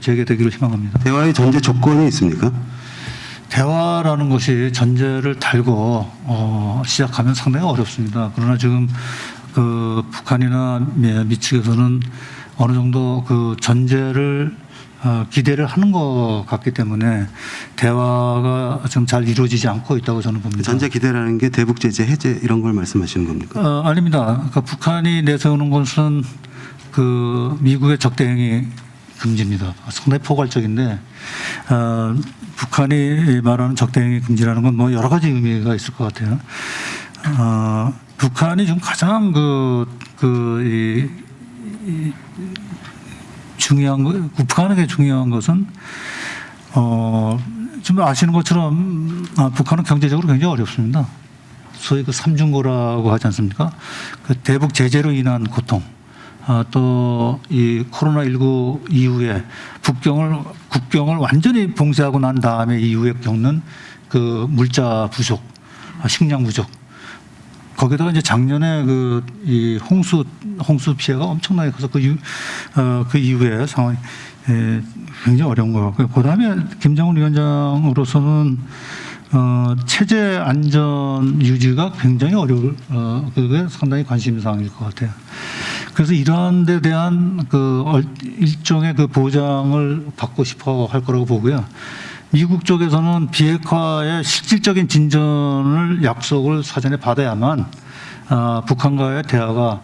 Speaker 2: 재개되기를 희망합니다.
Speaker 6: 대화의 전제 조건이 있습니까?
Speaker 2: 대화라는 것이 전제를 달고 시작하면 상당히 어렵습니다. 그러나 지금 그 북한이나 미 측에서는 어느 정도 그 전제를 기대를 하는 것 같기 때문에 대화가 좀 잘 이루어지지 않고 있다고 저는 봅니다.
Speaker 6: 전제 기대라는 게 대북 제재 해제 이런 걸 말씀하시는 겁니까?
Speaker 2: 아닙니다. 그러니까 북한이 내세우는 것은 그 미국의 적대 행위 금지입니다. 상당히 포괄적인데 북한이 말하는 적대 행위 금지라는 건 뭐 여러 가지 의미가 있을 것 같아요. 북한이 좀 가장 중요한 북한에게 중요한 것은 좀 아시는 것처럼 북한은 경제적으로 굉장히 어렵습니다. 소위 그 삼중고라고 하지 않습니까? 그 대북 제재로 인한 고통, 또 이 코로나19 이후에 국경을 완전히 봉쇄하고 난 다음에 이후에 겪는 그 물자 부족, 식량 부족. 거기다가 이제 작년에 이 홍수 피해가 엄청나게 커서 그 이후에 상황이 굉장히 어려운 것 같고요. 그 다음에 김정은 위원장으로서는 체제 안전 유지가 굉장히 그게 상당히 관심 사항일 것 같아요. 그래서 이러한 데 대한 일종의 보장을 받고 싶어 할 거라고 보고요. 미국 쪽에서는 비핵화의 실질적인 진전을 약속을 사전에 받아야만 북한과의 대화가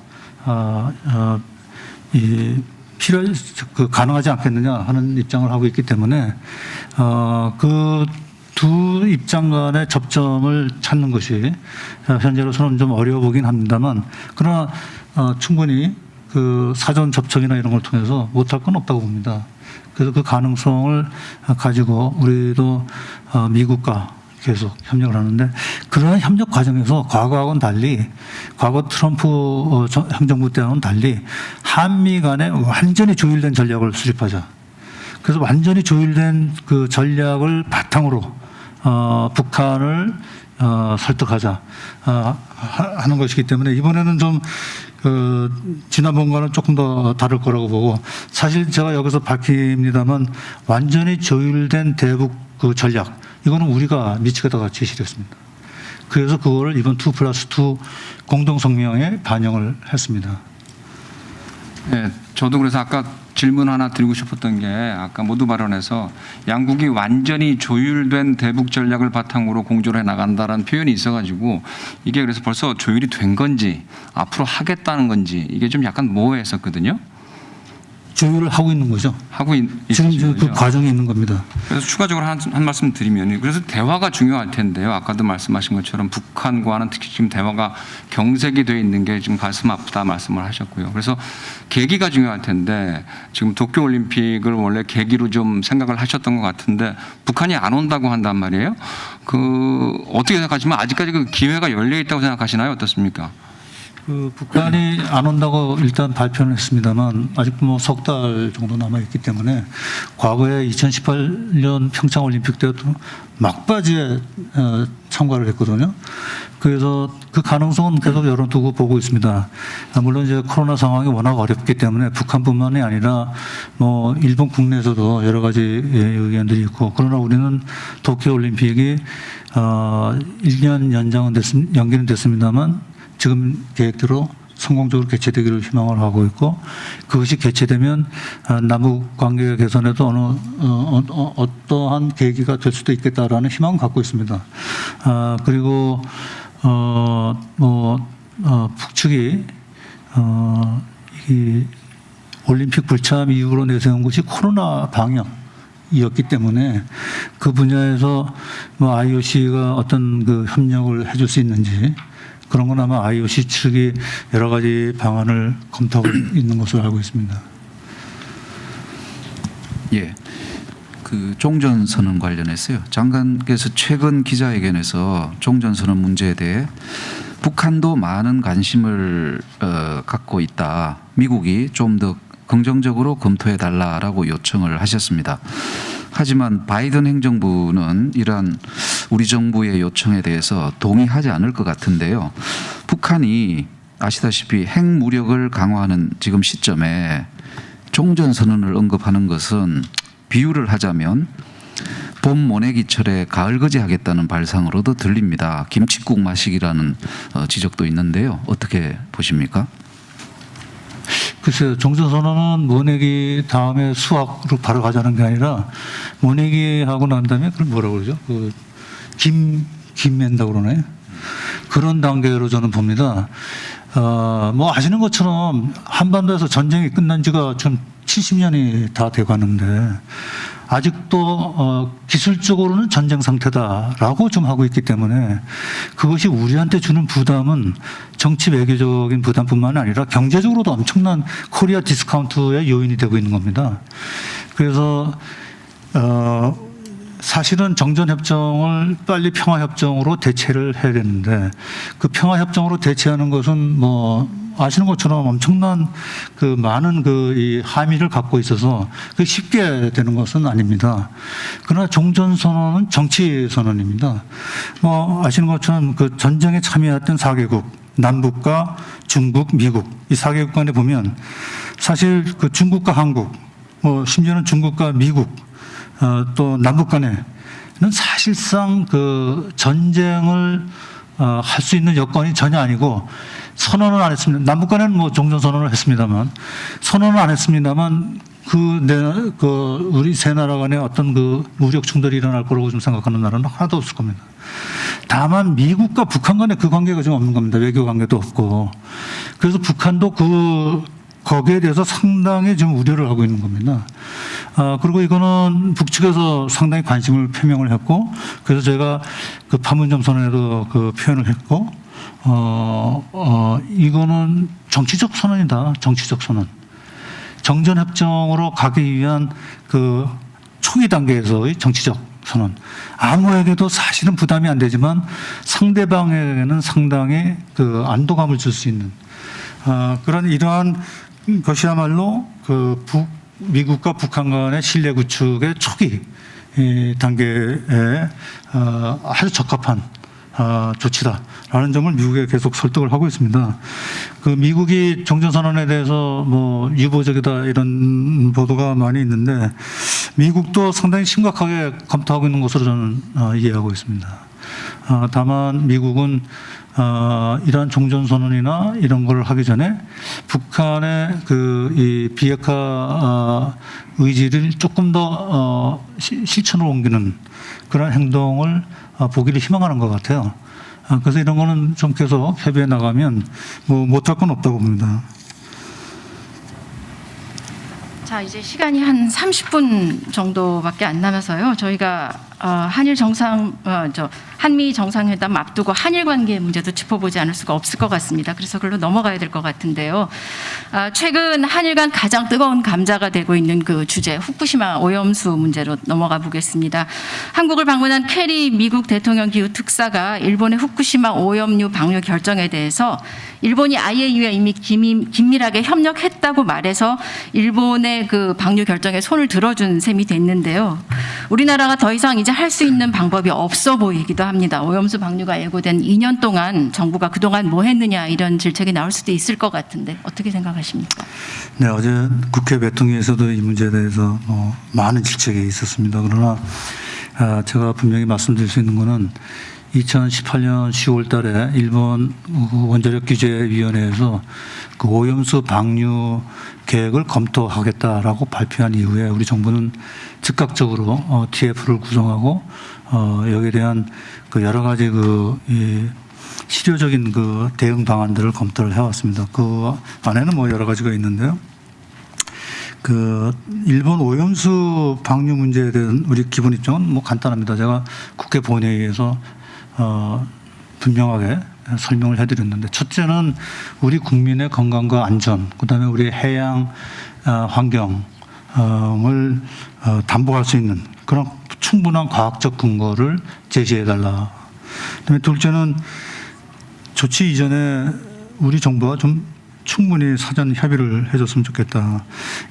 Speaker 2: 가능하지 않겠느냐 하는 입장을 하고 있기 때문에 그 두 입장 간의 접점을 찾는 것이 현재로서는 좀 어려워 보긴 합니다만 그러나 충분히 그 사전 접촉이나 이런 걸 통해서 못할 건 없다고 봅니다. 그래서 그 가능성을 가지고 우리도 미국과 계속 협력을 하는데 그러한 협력 과정에서 과거하고는 달리 과거 트럼프 행정부 때와는 달리 한미 간에 완전히 조율된 전략을 수립하자. 그래서 완전히 조율된 그 전략을 바탕으로 북한을 설득하자 하는 것이기 때문에 이번에는 좀 지난번과는 조금 더 다를 거라고 보고 사실 제가 여기서 밝힙니다만 완전히 조율된 대북 그 전략 이거는 우리가 미측에다가 제시를 했습니다. 그래서 그거를 이번 2+2 공동성명에 반영을 했습니다.
Speaker 5: 네, 저도 그래서 아까 질문 하나 드리고 싶었던 게 아까 모두 발언에서 양국이 완전히 조율된 대북 전략을 바탕으로 공조를 해 나간다라는 표현이 있어가지고 이게 그래서 벌써 조율이 된 건지 앞으로 하겠다는 건지 이게 좀 약간 모호했었거든요.
Speaker 2: 조율을 하고 있는 거죠.
Speaker 5: 하고
Speaker 2: 지금
Speaker 5: 있으신
Speaker 2: 그
Speaker 5: 거죠.
Speaker 2: 과정에 있는 겁니다.
Speaker 5: 그래서 추가적으로 한 말씀 드리면 그래서 대화가 중요할 텐데요. 아까도 말씀하신 것처럼 북한과는 특히 지금 대화가 경색이 되어 있는 게 지금 가슴 아프다 말씀을 하셨고요. 그래서 계기가 중요할 텐데 지금 도쿄올림픽을 원래 계기로 좀 생각을 하셨던 것 같은데 북한이 안 온다고 한단 말이에요. 어떻게 생각하시면 아직까지 그 기회가 열려 있다고 생각하시나요? 어떻습니까?
Speaker 2: 북한이 안 온다고 일단 발표는 했습니다만 아직도 뭐 석 달 정도 남아 있기 때문에 과거에 2018년 평창올림픽 때도 막바지에 참가를 했거든요. 그래서 그 가능성은 계속 열어두고 보고 있습니다. 물론 이제 코로나 상황이 워낙 어렵기 때문에 북한뿐만이 아니라 뭐 일본 국내에서도 여러 가지 의견들이 있고 그러나 우리는 도쿄올림픽이 1년 연기는 됐습니다만 지금 계획대로 성공적으로 개최되기를 희망을 하고 있고 그것이 개최되면 남북 관계 개선에도 어떠한 계기가 될 수도 있겠다라는 희망을 갖고 있습니다. 그리고 북측이 이 올림픽 불참 이후로 내세운 것이 코로나 방역이었기 때문에 그 분야에서 뭐 IOC가 어떤 그 협력을 해줄 수 있는지. 그런 건 아마 IOC 측이 여러 가지 방안을 검토하고 있는 것으로 알고 있습니다.
Speaker 3: 예. 그 종전선언 관련해서요. 장관께서 최근 기자회견에서 종전선언 문제에 대해 북한도 많은 관심을 갖고 있다. 미국이 좀 더 긍정적으로 검토해 달라라고 요청을 하셨습니다. 하지만 바이든 행정부는 이러한 우리 정부의 요청에 대해서 동의하지 않을 것 같은데요. 북한이 아시다시피 핵무력을 강화하는 지금 시점에 종전선언을 언급하는 것은 비유를 하자면 봄 모내기철에 가을거지 하겠다는 발상으로도 들립니다. 김칫국 마시기라는 지적도 있는데요. 어떻게 보십니까?
Speaker 2: 글쎄요, 종전선언은 모내기 다음에 수학으로 바로 가자는 게 아니라 모내기 하고 난 다음에 그걸 뭐라고 그러죠? 김맨다고 그러나요? 그런 단계로 저는 봅니다. 뭐 아시는 것처럼 한반도에서 전쟁이 끝난 지가 좀 70년이 다 돼가는데 아직도 기술적으로는 전쟁 상태다라고 좀 하고 있기 때문에 그것이 우리한테 주는 부담은 정치 외교적인 부담뿐만 아니라 경제적으로도 엄청난 코리아 디스카운트의 요인이 되고 있는 겁니다. 그래서 사실은 정전협정을 빨리 평화협정으로 대체를 해야 되는데 그 평화협정으로 대체하는 것은 뭐 아시는 것처럼 엄청난 그 많은 그 이 함의를 갖고 있어서 그 쉽게 되는 것은 아닙니다. 그러나 종전선언은 정치선언입니다. 뭐 아시는 것처럼 그 전쟁에 참여했던 4개국 남북과 중국, 미국 이 4개국 간에 보면 사실 그 중국과 한국 뭐 심지어는 중국과 미국 또 남북 간에는 사실상 그 전쟁을 할 수 있는 여건이 전혀 아니고 선언을 안 했습니다. 남북 간에는 뭐 종전선언을 했습니다만 선언을 안 했습니다만 우리 세 나라 간에 어떤 그 무력 충돌이 일어날 거라고 좀 생각하는 나라는 하나도 없을 겁니다. 다만 미국과 북한 간에 그 관계가 좀 없는 겁니다. 외교 관계도 없고. 그래서 북한도 거기에 대해서 상당히 좀 우려를 하고 있는 겁니다. 그리고 이거는 북측에서 상당히 관심을 표명을 했고, 그래서 제가 그 판문점 선언에도 그 표현을 했고, 이거는 정치적 선언이다. 정치적 선언. 정전협정으로 가기 위한 그 초기 단계에서의 정치적 선언. 아무에게도 사실은 부담이 안 되지만 상대방에게는 상당히 그 안도감을 줄 수 있는 그런 이러한 것이야말로 그 미국과 북한 간의 신뢰 구축의 초기 단계에 아주 적합한 조치다라는 점을 미국에 계속 설득을 하고 있습니다. 그 미국이 종전선언에 대해서 뭐 유보적이다 이런 보도가 많이 있는데 미국도 상당히 심각하게 검토하고 있는 것으로 저는 이해하고 있습니다. 다만 미국은 이러한 종전선언이나 이런 걸 하기 전에 북한의 이 비핵화 의지를 조금 더 실천으로 옮기는 그런 행동을 보기를 희망하는 것 같아요. 그래서 이런 거는 좀 계속 협의해 나가면 뭐 못할 건 없다고 봅니다.
Speaker 1: 자, 이제 시간이 한 30분 정도밖에 안 남아서요. 저희가 한미 정상회담 앞두고 한일 관계 문제도 짚어보지 않을 수가 없을 것 같습니다. 그래서 그걸로 넘어가야 될 것 같은데요. 최근 한일 간 가장 뜨거운 감자가 되고 있는 그 주제 후쿠시마 오염수 문제로 넘어가 보겠습니다. 한국을 방문한 캐리 미국 대통령 기후 특사가 일본의 후쿠시마 오염류 방류 결정에 대해서 일본이 IAEA에 이미 긴밀하게 협력했다고 말해서 일본의 그 방류 결정에 손을 들어준 셈이 됐는데요. 우리나라가 더 이상 이제 할 수 있는 방법이 없어 보이기도 합니다. 오염수 방류가 예고된 2년 동안 정부가 그동안 뭐 했느냐 이런 질책이 나올 수도 있을 것 같은데 어떻게 생각하십니까?
Speaker 2: 네, 어제 국회 외통위에서도 이 문제에 대해서 많은 질책이 있었습니다. 그러나 제가 분명히 말씀드릴 수 있는 것은 2018년 10월 달에 일본 원자력 규제위원회에서 그 오염수 방류 계획을 검토하겠다라고 발표한 이후에 우리 정부는 즉각적으로 TF를 구성하고 여기에 대한 그 여러 가지 실효적인 그 대응 방안들을 검토를 해왔습니다. 그 안에는 뭐 여러 가지가 있는데요. 그 일본 오염수 방류 문제에 대한 우리 기본 입장은 뭐 간단합니다. 제가 국회 본회의에서 분명하게 설명을 해드렸는데 첫째는 우리 국민의 건강과 안전, 그다음에 우리 해양 환경을 담보할 수 있는 그런 충분한 과학적 근거를 제시해달라. 그다음에 둘째는 조치 이전에 우리 정부가 좀 충분히 사전 협의를 해줬으면 좋겠다.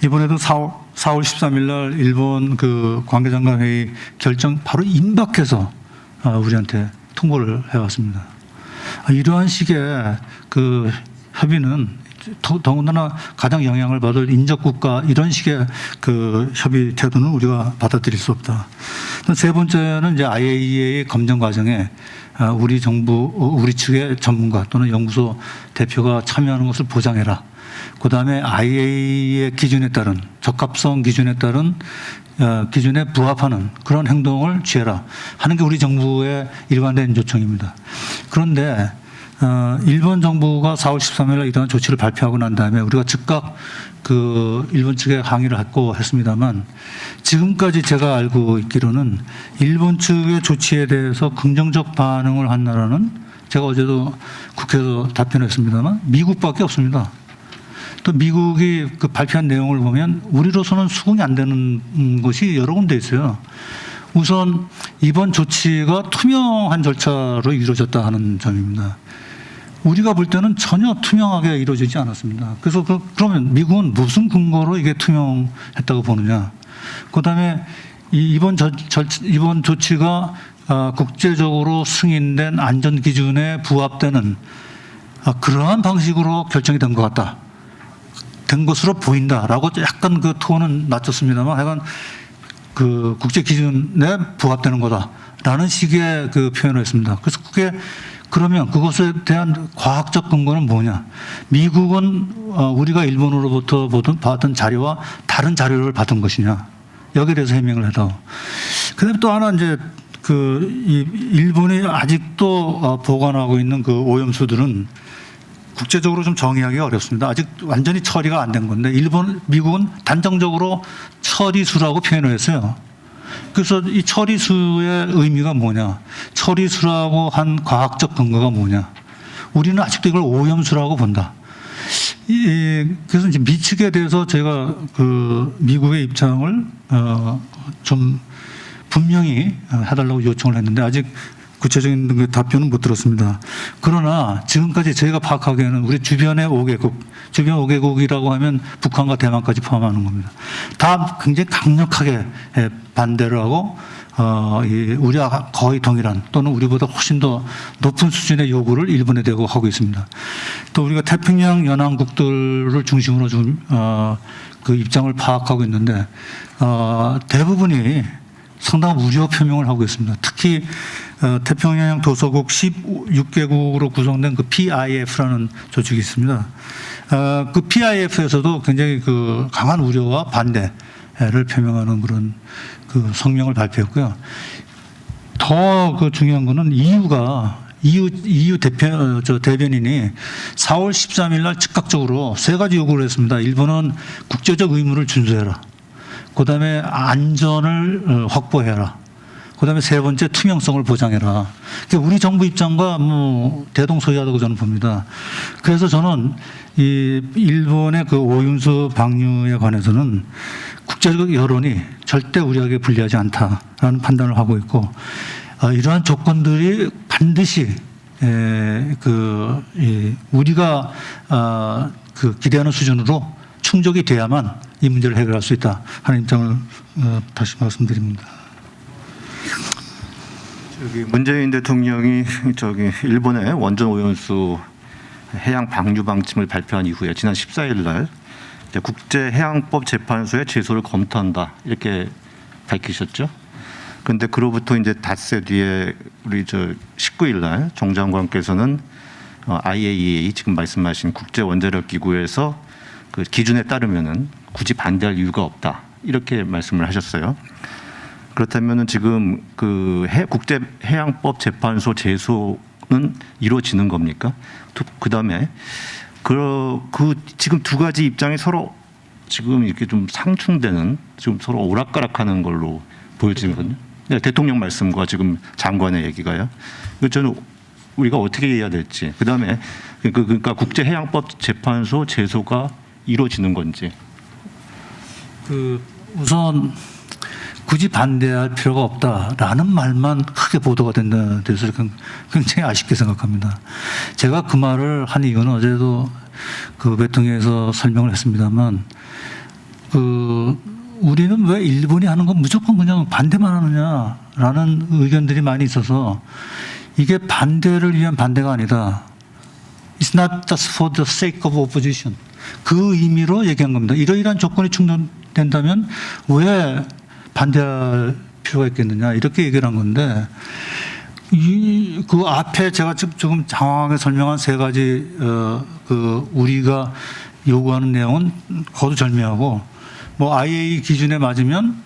Speaker 2: 이번에도 4월 13일 날 일본 그 관계장관 회의 결정 바로 임박해서 우리한테 통보를 해왔습니다. 이러한 식의 그 협의는 더군다나 가장 영향을 받을 인접국가 이런 식의 그 협의 태도는 우리가 받아들일 수 없다. 세 번째는 이제 IAEA 검증 과정에 우리 정부, 우리 측의 전문가 또는 연구소 대표가 참여하는 것을 보장해라. 그 다음에 IAEA의 기준에 따른 적합성 기준에 따른 기준에 부합하는 그런 행동을 취해라 하는 게 우리 정부의 일관된 요청입니다. 그런데 일본 정부가 4월 13일 날 이러한 조치를 발표하고 난 다음에 우리가 즉각 그 일본 측에 항의를 했고 했습니다만 지금까지 제가 알고 있기로는 일본 측의 조치에 대해서 긍정적 반응을 한 나라는 제가 어제도 국회에서 답변했습니다만 미국밖에 없습니다. 또 미국이 그 발표한 내용을 보면 우리로서는 수긍이 안 되는 것이 여러 군데 있어요. 우선 이번 조치가 투명한 절차로 이루어졌다 하는 점입니다. 우리가 볼 때는 전혀 투명하게 이루어지지 않았습니다. 그래서 그러면 미국은 무슨 근거로 이게 투명했다고 보느냐. 그다음에 이번 조치가 국제적으로 승인된 안전 기준에 부합되는 그러한 방식으로 결정이 된 것 같다. 된 것으로 보인다라고 약간 그 톤은 낮췄습니다만 하여간 그 국제 기준에 부합되는 거다라는 식의 그 표현을 했습니다. 그래서 그러면 그것에 대한 과학적 근거는 뭐냐? 미국은 우리가 일본으로부터 받은 자료와 다른 자료를 받은 것이냐? 여기에 대해서 해명을 해도. 그다음에 또 하나 이제 이 일본이 아직도 보관하고 있는 그 오염수들은 국제적으로 좀 정의하기가 어렵습니다. 아직 완전히 처리가 안 된 건데 미국은 단정적으로 처리수라고 표현을 했어요. 그래서 이 처리수의 의미가 뭐냐? 처리수라고 한 과학적 근거가 뭐냐? 우리는 아직도 이걸 오염수라고 본다. 그래서 이제 미측에 대해서 제가 그 미국의 입장을 좀 분명히 해달라고 요청을 했는데 아직 구체적인 그 답변은 못 들었습니다. 그러나 지금까지 저희가 파악하기에는 우리 주변의 5개국, 주변 5개국이라고 하면 북한과 대만까지 포함하는 겁니다. 다 굉장히 강력하게 반대를 하고 우리와 거의 동일한 또는 우리보다 훨씬 더 높은 수준의 요구를 일본에 대고 하고 있습니다. 또 우리가 태평양 연안국들을 중심으로 좀 그 입장을 파악하고 있는데 대부분이 상당한 우려 표명을 하고 있습니다. 특히 태평양 도서국 16개국으로 구성된 그 PIF라는 조직이 있습니다. 그 PIF에서도 굉장히 그 강한 우려와 반대를 표명하는 그런 그 성명을 발표했고요. 더 그 중요한 거는 EU 대변인이 4월 13일 날 즉각적으로 세 가지 요구를 했습니다. 일본은 국제적 의무를 준수해라. 그다음에 안전을 확보해라. 그다음에 세 번째 투명성을 보장해라. 우리 정부 입장과 뭐 대동소이하다고 저는 봅니다. 그래서 저는 이 일본의 그 오염수 방류에 관해서는 국제적 여론이 절대 우리에게 불리하지 않다라는 판단을 하고 있고 이러한 조건들이 반드시 우리가 그 기대하는 수준으로 충족이 돼야만 이 문제를 해결할 수 있다 하는 입장을 다시 말씀드립니다.
Speaker 4: 문재인 대통령이 일본의 원전 오염수 해양 방류 방침을 발표한 이후에 지난 14일 날 국제해양법 재판소에 제소를 검토한다 이렇게 밝히셨죠. 그런데 그로부터 이제 닷새 뒤에 우리 19일 날 정 장관께서는 IAEA 지금 말씀하신 국제 원자력 기구에서 그 기준에 따르면은 굳이 반대할 이유가 없다 이렇게 말씀을 하셨어요. 그렇다면은 지금 그 국제해양법 재판소 제소는 이루어지는 겁니까? 그다음에 지금 두 가지 입장이 서로 지금 이렇게 좀 상충되는 지금 서로 오락가락하는 걸로 보여지거든요. 네, 대통령 말씀과 지금 장관의 얘기가요. 저는 우리가 어떻게 해야 될지. 그다음에 그러니까 국제해양법 재판소 제소가 이루어지는 건지.
Speaker 2: 우선 굳이 반대할 필요가 없다라는 말만 크게 보도가 된다는 데서 굉장히 아쉽게 생각합니다. 제가 그 말을 한 이유는 어제도 그 외통위에서 설명을 했습니다만 우리는 왜 일본이 하는 건 무조건 그냥 반대만 하느냐라는 의견들이 많이 있어서 이게 반대를 위한 반대가 아니다. It's not just for the sake of opposition. 그 의미로 얘기한 겁니다. 이러이러한 조건이 충족된다면 왜 반대할 필요가 있겠느냐 이렇게 얘기를 한 건데 그 앞에 제가 조금 장황하게 설명한 세 가지 그 우리가 요구하는 내용은 거두절미하고 뭐 IA 기준에 맞으면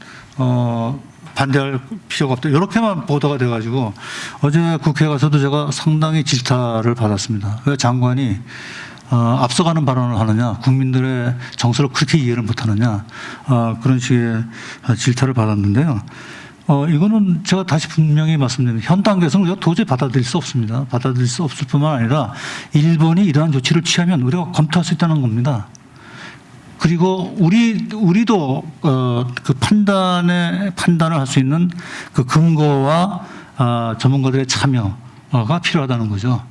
Speaker 2: 반대할 필요가 없다. 이렇게만 보도가 돼가지고 어제 국회에 가서도 제가 상당히 질타를 받았습니다. 왜 장관이 앞서가는 발언을 하느냐, 국민들의 정서를 그렇게 이해를 못하느냐 그런 식의 질타를 받았는데요. 이거는 제가 다시 분명히 말씀드립니다. 현 단계에서는 우리가 도저히 받아들일 수 없습니다. 받아들일 수 없을 뿐만 아니라 일본이 이러한 조치를 취하면 우리가 검토할 수 있다는 겁니다. 그리고 우리도 그 판단을 할 수 있는 그 근거와 전문가들의 참여가 필요하다는 거죠.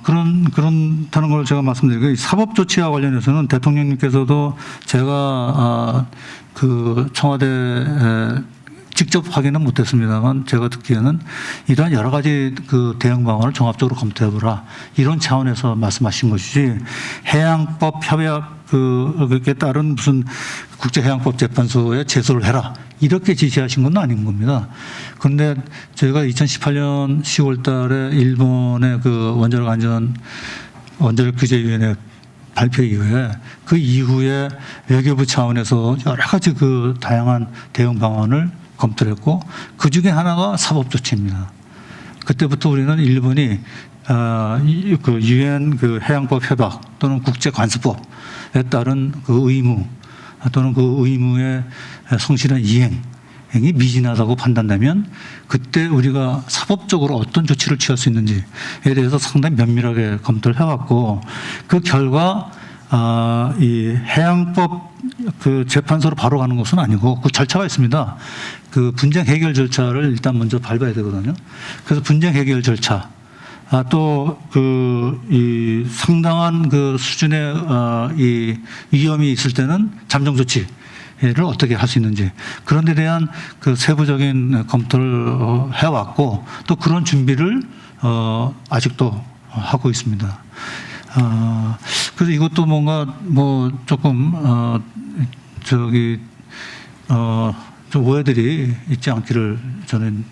Speaker 2: 그런다는 걸 제가 말씀드리고 사법 조치와 관련해서는 대통령님께서도 제가 그 청와대 직접 확인은 못했습니다만 제가 듣기에는 이러한 여러 가지 그 대응 방안을 종합적으로 검토해보라 이런 차원에서 말씀하신 것이지 해양법 협약 그에 따른 무슨 국제해양법 재판소에 제소를 해라 이렇게 지시하신 건 아닌 겁니다. 그런데 저희가 2018년 10월달에 일본의 그 원자력 규제위원회 발표 이후에 그 이후에 외교부 차원에서 여러 가지 그 다양한 대응 방안을 검토를 했고 그 중에 하나가 사법 조치입니다. 그때부터 우리는 일본이 그 유엔 그 해양법 협약 또는 국제 관습법에 따른 그 의무 또는 그 의무의 성실한 이행이 미진하다고 판단되면 그때 우리가 사법적으로 어떤 조치를 취할 수 있는지에 대해서 상당히 면밀하게 검토를 해왔고 그 결과 이 해양법 그 재판소로 바로 가는 것은 아니고 그 절차가 있습니다. 그 분쟁 해결 절차를 일단 먼저 밟아야 되거든요. 그래서 분쟁 해결 절차 또 이 상당한 그 수준의 이 위험이 있을 때는 잠정 조치를 어떻게 할 수 있는지 그런 데 대한 그 세부적인 검토를 해왔고 또 그런 준비를 아직도 하고 있습니다. 그래서 이것도 뭔가 뭐 조금 좀 오해들이 있지 않기를 저는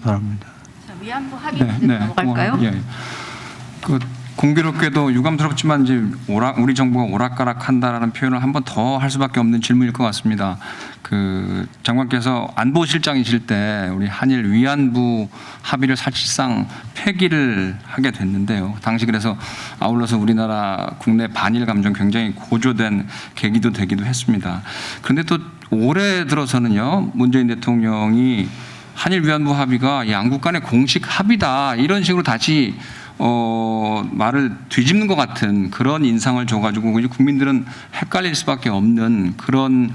Speaker 2: 바랍니다.
Speaker 1: 자, 위안부 합의 문제 넘어갈까요?
Speaker 5: 예. 그 공교롭게도 유감스럽지만 이제 우리 정부가 오락가락한다라는 표현을 한 번 더 할 수밖에 없는 질문일 것 같습니다. 그 장관께서 안보실장이실 때 우리 한일 위안부 합의를 사실상 폐기를 하게 됐는데요. 당시 그래서 아울러서 우리나라 국내 반일 감정 굉장히 고조된 계기도 되기도 했습니다. 그런데 또 올해 들어서는요, 문재인 대통령이 한일 위안부 합의가 양국 간의 공식 합의다 이런 식으로 다시 말을 뒤집는 것 같은 그런 인상을 줘가지고 이제 국민들은 헷갈릴 수밖에 없는 그런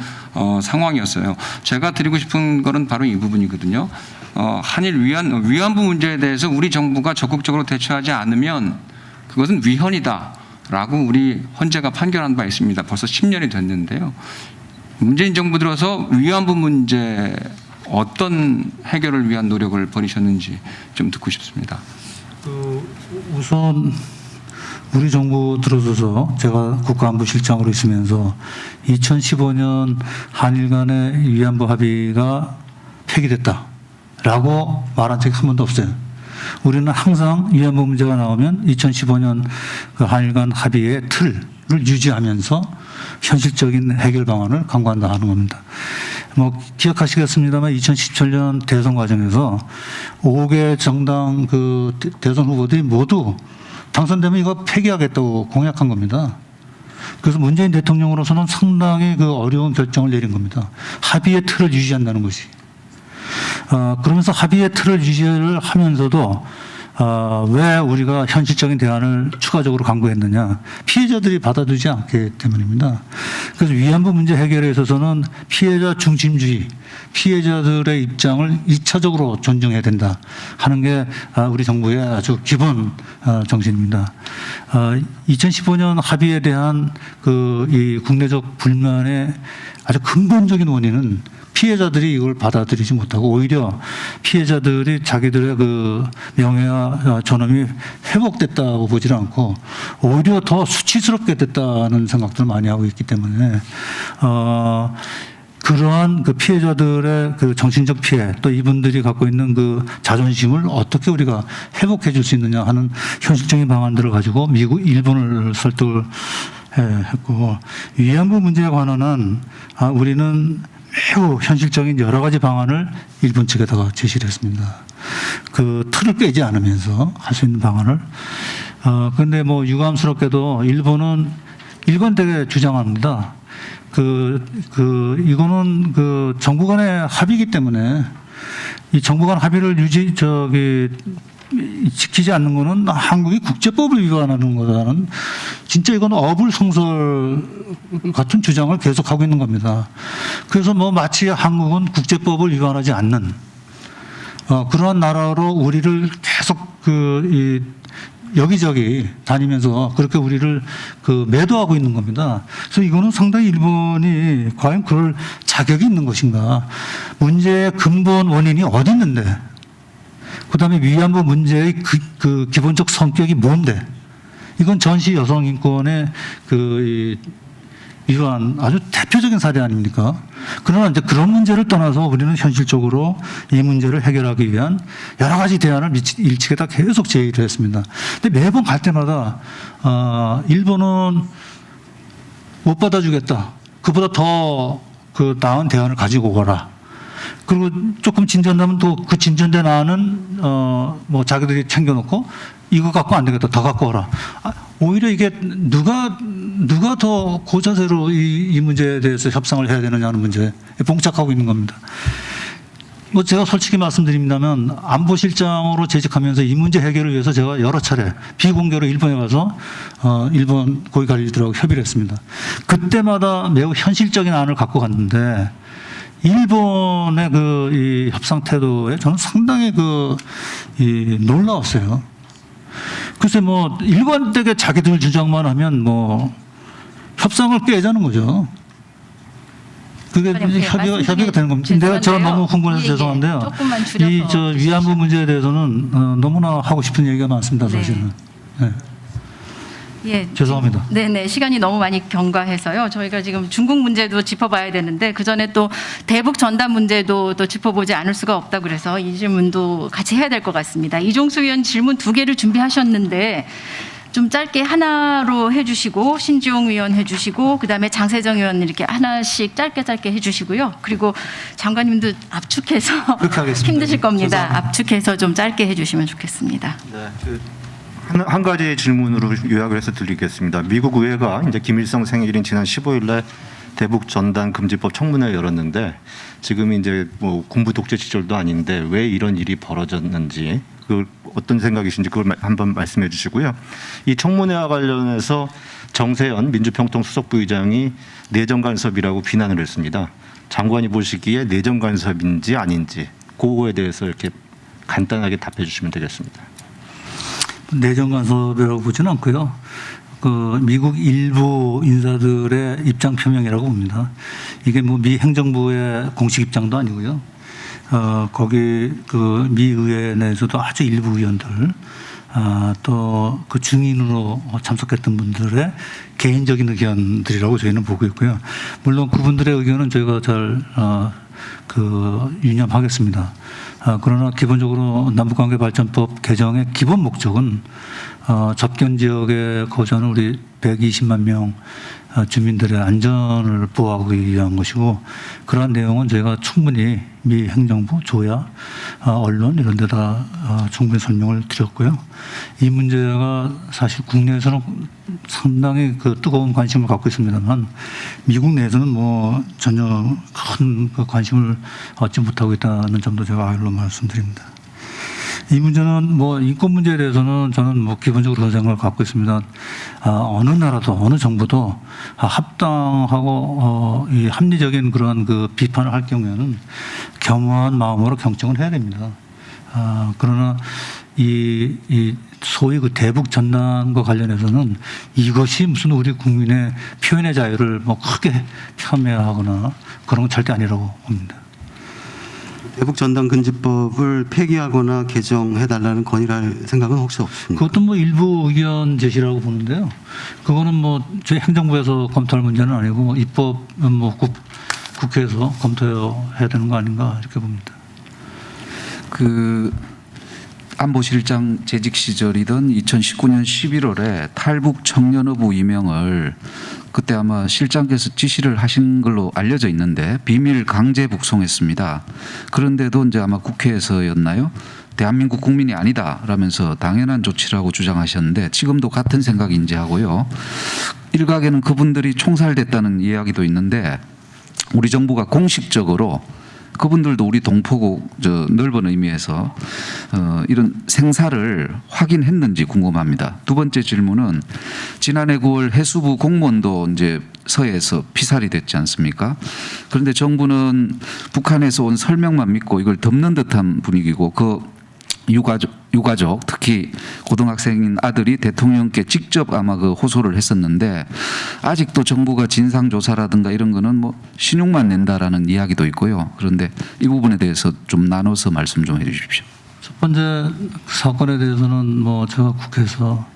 Speaker 5: 상황이었어요. 제가 드리고 싶은 거는 바로 이 부분이거든요. 한일 위안부 문제에 대해서 우리 정부가 적극적으로 대처하지 않으면 그것은 위헌이다라고 우리 헌재가 판결한 바 있습니다. 벌써 10년이 됐는데요. 문재인 정부 들어서 위안부 문제 어떤 해결을 위한 노력을 벌이셨는지 좀 듣고 싶습니다.
Speaker 2: 우선 우리 정부 들어서서 제가 국가안보실장으로 있으면서 2015년 한일 간의 위안부 합의가 폐기됐다라고 말한 적이 한 번도 없어요. 우리는 항상 위안부 문제가 나오면 2015년 그 한일 간 합의의 틀을 유지하면서 현실적인 해결 방안을 강구한다 하는 겁니다. 뭐 기억하시겠습니다만 2017년 대선 과정에서 5개 정당 그 대선 후보들이 모두 당선되면 이거 폐기하겠다고 공약한 겁니다. 그래서 문재인 대통령으로서는 상당히 그 어려운 결정을 내린 겁니다. 합의의 틀을 유지한다는 것이. 그러면서 합의의 틀을 유지를 하면서도 왜 우리가 현실적인 대안을 추가적으로 강구했느냐? 피해자들이 받아들이지 않기 때문입니다. 그래서 위안부 문제 해결에 있어서는 피해자 중심주의, 피해자들의 입장을 2차적으로 존중해야 된다 하는 게 우리 정부의 아주 기본 정신입니다. 2015년 합의에 대한 이 국내적 불만의 아주 근본적인 원인은 피해자들이 이걸 받아들이지 못하고 오히려 피해자들이 자기들의 그 명예와 존엄이 회복됐다고 보질 않고 오히려 더 수치스럽게 됐다는 생각들을 많이 하고 있기 때문에 그러한 그 피해자들의 그 정신적 피해 또 이분들이 갖고 있는 그 자존심을 어떻게 우리가 회복해 줄 수 있느냐 하는 현실적인 방안들을 가지고 미국, 일본을 설득을 했고 위안부 문제에 관한은 우리는 매우 현실적인 여러 가지 방안을 일본 측에다가 제시를 했습니다. 그 틀을 깨지 않으면서 할 수 있는 방안을. 그런데 뭐 유감스럽게도 일본은 일관되게 주장합니다. 이거는 그 정부 간의 합의이기 때문에 이 정부 간 합의를 지키지 않는 거는 한국이 국제법을 위반하는 거다는 진짜 이건 어불성설 같은 주장을 계속하고 있는 겁니다. 그래서 뭐 마치 한국은 국제법을 위반하지 않는 그러한 나라로 우리를 계속 여기저기 다니면서 그렇게 우리를 매도하고 있는 겁니다. 그래서 이거는 상당히 일본이 과연 그럴 자격이 있는 것인가? 문제의 근본 원인이 어디 있는데? 그다음에 위안부 문제의 그 기본적 성격이 뭔데? 이건 전시 여성 인권의 위반 아주 대표적인 사례 아닙니까? 그러나 이제 그런 문제를 떠나서 우리는 현실적으로 이 문제를 해결하기 위한 여러 가지 대안을 일찍에다 계속 제의를 했습니다. 근데 매번 갈 때마다 일본은 못 받아주겠다. 그보다 더 나은 대안을 가지고 오거라. 그리고 조금 진전되면 또 그 진전된 안은 뭐 자기들이 챙겨놓고 이거 갖고 안 되겠다. 더 갖고 오라. 오히려 이게 누가 더 고자세로 이 문제에 대해서 협상을 해야 되느냐 하는 문제에 봉착하고 있는 겁니다. 뭐 제가 솔직히 말씀드립니다면 안보실장으로 재직하면서 이 문제 해결을 위해서 제가 여러 차례 비공개로 일본에 가서 일본 고위관리들하고 협의를 했습니다. 그때마다 매우 현실적인 안을 갖고 갔는데 일본의 이 협상 태도에 저는 상당히 놀라웠어요. 글쎄 뭐 일관되게 자기들 주장만 하면 뭐 협상을 깨자는 거죠. 그게 협의가 되는 겁니다. 내가 제가 너무 흥분해서 죄송한데요.
Speaker 1: 조금만 줄여서
Speaker 2: 위안부 문제에 대해서는 너무나 하고 싶은 얘기가 많습니다. 사실은. 네.
Speaker 1: 예,
Speaker 2: 죄송합니다.
Speaker 1: 네네 시간이 너무 많이 경과해서요. 저희가 지금 중국 문제도 짚어봐야 되는데 그 전에 또 대북 전단 문제도 또 짚어보지 않을 수가 없다 그래서 이 질문도 같이 해야 될 것 같습니다. 이종수 의원 질문 2개를 준비하셨는데 좀 짧게 하나로 해주시고 신지용 의원 해주시고 그다음에 장세정 의원 이렇게 하나씩 짧게 해주시고요. 그리고 장관님도 압축해서
Speaker 2: 그렇게 하겠습니다.
Speaker 1: 힘드실 겁니다.
Speaker 2: 죄송합니다.
Speaker 1: 압축해서 좀 짧게 해주시면 좋겠습니다.
Speaker 4: 네. 한 가지 질문으로 요약을 해서 드리겠습니다. 미국 의회가 이제 김일성 생일인 지난 15일에 대북 전단 금지법 청문회를 열었는데 지금 이제 뭐 군부 독재 시절도 아닌데 왜 이런 일이 벌어졌는지 그 어떤 생각이신지 그걸 한번 말씀해 주시고요. 이 청문회와 관련해서 정세현 민주평통 수석부의장이 내정 간섭이라고 비난을 했습니다. 장관이 보시기에 내정 간섭인지 아닌지 그거에 대해서 이렇게 간단하게 답해 주시면 되겠습니다.
Speaker 2: 내정 간섭이라고 보지는 않고요. 미국 일부 인사들의 입장 표명이라고 봅니다. 이게 뭐 미 행정부의 공식 입장도 아니고요. 거기 미 의회 내에서도 아주 일부 의원들 또 그 증인으로 참석했던 분들의 개인적인 의견들이라고 저희는 보고 있고요. 물론 그분들의 의견은 저희가 잘 유념하겠습니다. 그러나 기본적으로 남북관계발전법 개정의 기본 목적은 접견 지역에 거주하는 우리 120만 명 주민들의 안전을 보호하기 위한 것이고 그러한 내용은 저희가 충분히 미 행정부, 조야, 언론 이런 데다 충분히 설명을 드렸고요. 이 문제가 사실 국내에서는 상당히 뜨거운 관심을 갖고 있습니다만 미국 내에서는 뭐 전혀 큰 관심을 얻지 못하고 있다는 점도 제가 알로 말씀드립니다. 이 문제는 뭐 인권 문제에 대해서는 저는 뭐 기본적으로 그런 생각을 갖고 있습니다. 어느 나라도 어느 정부도 합당하고 이 합리적인 그런 그 비판을 할 경우에는 겸허한 마음으로 경청을 해야 됩니다. 그러나 이 소위 그 대북 전단과 관련해서는 이것이 무슨 우리 국민의 표현의 자유를 뭐 크게 폄훼하거나 그런 건 절대 아니라고 봅니다.
Speaker 6: 대북 전단 금지법을 폐기하거나 개정해달라는 건의할 생각은 혹시 없습니까?
Speaker 2: 그것도 뭐 일부 의견 제시라고 보는데요. 그거는 뭐 저희 행정부에서 검토할 문제는 아니고 입법 뭐 국회에서 검토해야 되는 거 아닌가 이렇게 봅니다.
Speaker 3: 그 안보실장 재직 시절이던 2019년 11월에 탈북 청년어부 임명을 그때 아마 실장께서 지시를 하신 걸로 알려져 있는데 비밀 강제 북송했습니다. 그런데도 이제 아마 국회에서였나요? 대한민국 국민이 아니다라면서 당연한 조치라고 주장하셨는데 지금도 같은 생각인지 하고요. 일각에는 그분들이 총살됐다는 이야기도 있는데 우리 정부가 공식적으로 그분들도 우리 동포고 넓은 의미에서 이런 생사를 확인했는지 궁금합니다. 두 번째 질문은 지난해 9월 해수부 공무원도 이제 서해에서 피살이 됐지 않습니까? 그런데 정부는 북한에서 온 설명만 믿고 이걸 덮는 듯한 분위기고 그 유가족 특히 고등학생인 아들이 대통령께 직접 아마 그 호소를 했었는데 아직도 정부가 진상조사라든가 이런 거는 뭐 신용만 낸다라는 이야기도 있고요. 그런데 이 부분에 대해서 좀 나눠서 말씀 좀 해 주십시오.
Speaker 2: 첫 번째 사건에 대해서는 뭐 제가 국회에서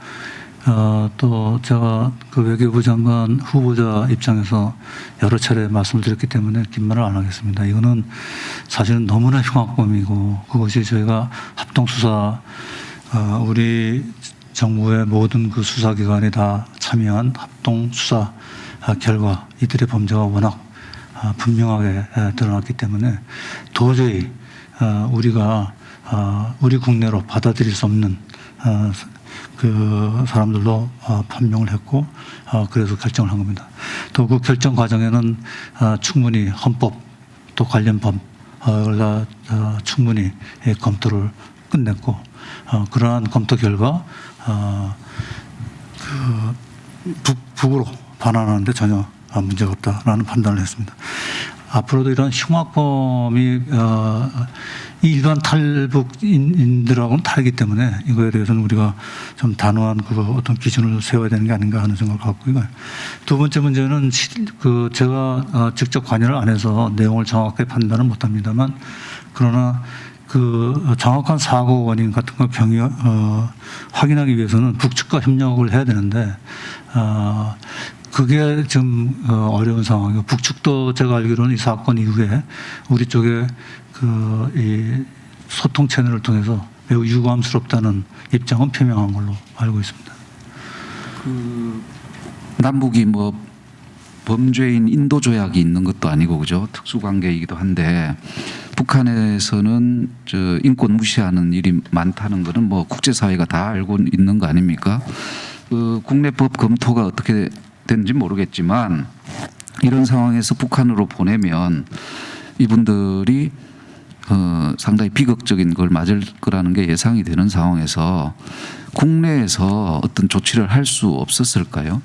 Speaker 2: 또 제가 그 외교부 장관 후보자 입장에서 여러 차례 말씀을 드렸기 때문에 긴 말을 안 하겠습니다. 이거는 사실은 너무나 흉악범이고 그것이 저희가 합동수사 우리 정부의 모든 그 수사기관이 다 참여한 합동수사 결과 이들의 범죄가 워낙 분명하게 드러났기 때문에 도저히 우리가 우리 국내로 받아들일 수 없는 그 사람들로 판명을 했고 그래서 결정을 한 겁니다. 또 그 결정 과정에는 충분히 헌법 또 관련 법을 충분히 검토를 끝냈고 그러한 검토 결과 북으로 반환하는데 전혀 문제가 없다라는 판단을 했습니다. 앞으로도 이런 흉악범이 일반 탈북인들하고는 다르기 때문에 이거에 대해서는 우리가 좀 단호한 그 어떤 기준을 세워야 되는 게 아닌가 하는 생각을 갖고 있고요. 두 번째 문제는 그 제가 직접 관여를 안 해서 내용을 정확하게 판단을 못합니다만 그러나 그 정확한 사고 원인 같은 걸 확인하기 위해서는 북측과 협력을 해야 되는데 그게 좀 어려운 상황이고 북측도 제가 알기로는 이 사건 이후에 우리 쪽에 이 소통 채널을 통해서 매우 유감스럽다는 입장은 표명한 걸로 알고 있습니다.
Speaker 3: 그 남북이 뭐 범죄인 인도 조약이 있는 것도 아니고 그죠? 특수관계이기도 한데 북한에서는 인권 무시하는 일이 많다는 거는 뭐 국제사회가 다 알고 있는 거 아닙니까? 그 국내법 검토가 어떻게 된지 모르겠지만 이런 상황에서 북한으로 보내면 이분들이 상당히 비극적인 걸 맞을 거라는 게 예상이 되는 상황에서 국내에서 어떤 조치를 할 수 없었을까요?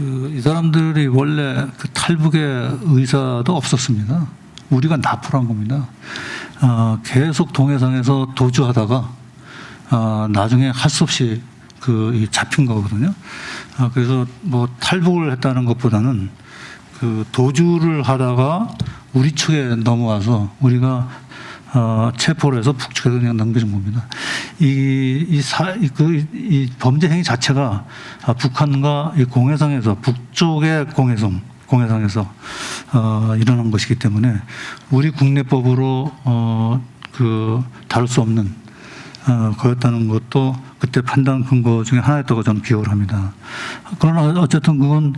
Speaker 2: 이 사람들이 원래 그 탈북의 의사도 없었습니다. 우리가 납포를 한 겁니다. 계속 동해상에서 도주하다가 나중에 할 수 없이 잡힌 거거든요. 그래서 뭐 탈북을 했다는 것보다는 그 도주를 하다가 우리 측에 넘어와서 우리가 체포를 해서 북측에 그냥 넘겨준 겁니다. 이 범죄 행위 자체가 북한과 이 공해상에서 북쪽의 공해상에서 일어난 것이기 때문에 우리 국내법으로 다룰 수 없는 거였다는 것도 그때 판단 근거 중에 하나였다고 저는 기억을 합니다. 그러나 어쨌든 그건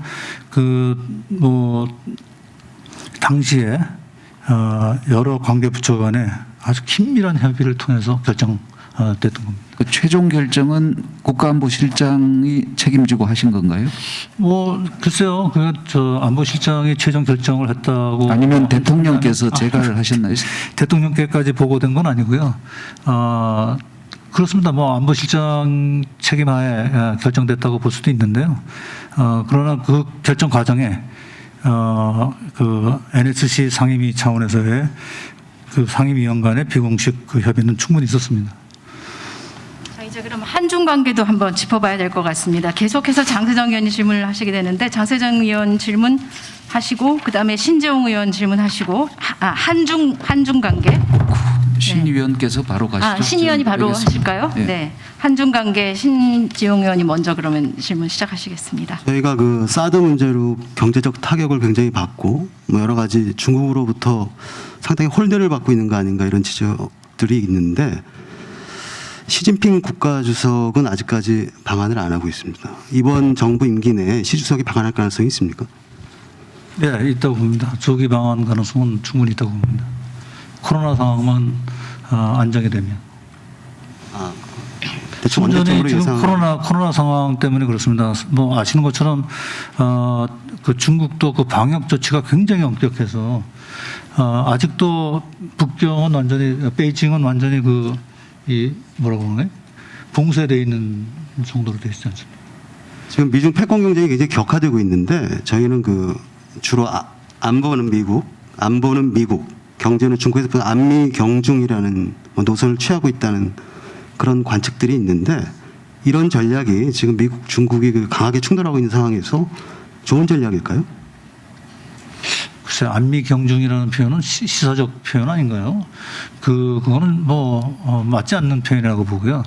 Speaker 2: 당시에 여러 관계 부처 간에 아주 긴밀한 협의를 통해서 결정됐던 겁니다.
Speaker 3: 그 최종 결정은 국가안보실장이 책임지고 하신 건가요?
Speaker 2: 뭐 글쎄요, 저 안보실장이 최종 결정을 했다고
Speaker 3: 아니면 대통령께서 제가를 하셨나요?
Speaker 2: 대통령께까지 보고된 건 아니고요. 그렇습니다. 뭐 안보실장 책임하에 결정됐다고 볼 수도 있는데요. 그러나 그 결정 과정에 그 NSC 상임위 차원에서의 그 상임위원 간의 비공식 그 협의는 충분히 있었습니다.
Speaker 1: 자, 이제 그럼 한중 관계도 한번 짚어봐야 될 것 같습니다. 계속해서 장세정 의원이 질문을 하시게 되는데 장세정 의원 질문 하시고 그다음에 신재용 의원 질문하시고 한중 관계.
Speaker 3: 신 의원께서 바로 가시죠.
Speaker 1: 신 의원이 바로
Speaker 3: 알겠습니다.
Speaker 1: 하실까요?
Speaker 3: 예.
Speaker 1: 네. 한중 관계 신재용 의원이 먼저 그러면 질문 시작하시겠습니다.
Speaker 6: 저희가 그 사드 문제로 경제적 타격을 굉장히 받고 뭐 여러 가지 중국으로부터 상당히 홀대를 받고 있는 거 아닌가 이런 지적들이 있는데 시진핑 국가주석은 아직까지 방한을 안 하고 있습니다. 이번 정부 임기 내에 시 주석이 방한할 가능성이 있습니까?
Speaker 2: 네, 있다고 봅니다. 조기 방한 가능성은 충분히 있다고 봅니다. 코로나 상황만 안정이 되면.
Speaker 6: 대충
Speaker 2: 순전히
Speaker 6: 언제적으로
Speaker 2: 지금
Speaker 6: 예상?
Speaker 2: 코로나 상황 때문에 그렇습니다. 뭐 아시는 것처럼 그 중국도 그 방역 조치가 굉장히 엄격해서 아직도 북경은 완전히 베이징은 완전히 이 뭐라고 그러네 봉쇄되어 있는 정도로 되어 있지 않습니까?
Speaker 6: 지금 미중 패권 경쟁이 굉장히 격화되고 있는데 저희는 그 주로 안보는 미국, 경제는 중국에서 보는 안미 경중이라는 노선을 취하고 있다는 그런 관측들이 있는데 이런 전략이 지금 미국, 중국이 그 강하게 충돌하고 있는 상황에서 좋은 전략일까요?
Speaker 2: 글쎄 안미 경중이라는 표현은 시사적 표현 아닌가요? 그거는 뭐 맞지 않는 표현이라고 보고요.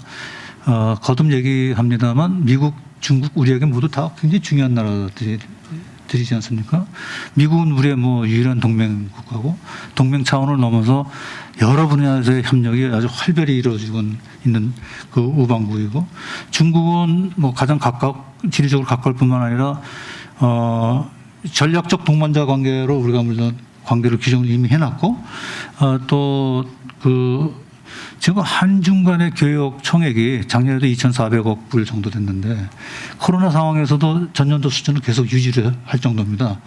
Speaker 2: 거듭 얘기합니다만 미국, 중국 우리에게 모두 다 굉장히 중요한 나라들이지 않습니까? 미국은 우리의 뭐 유일한 동맹 국가고 동맹 차원을 넘어서 여러 분야에서의 협력이 아주 활발히 이루어지고 있는 그 우방국이고 중국은 뭐 가장 지리적으로 가까울 뿐만 아니라 전략적 동반자 관계로 우리가 물론 관계를 규정을 이미 해놨고 또 지금 한중 간의 교역 총액이 작년에도 2,400억 불 정도 됐는데 코로나 상황에서도 전년도 수준을 계속 유지를 할 정도입니다.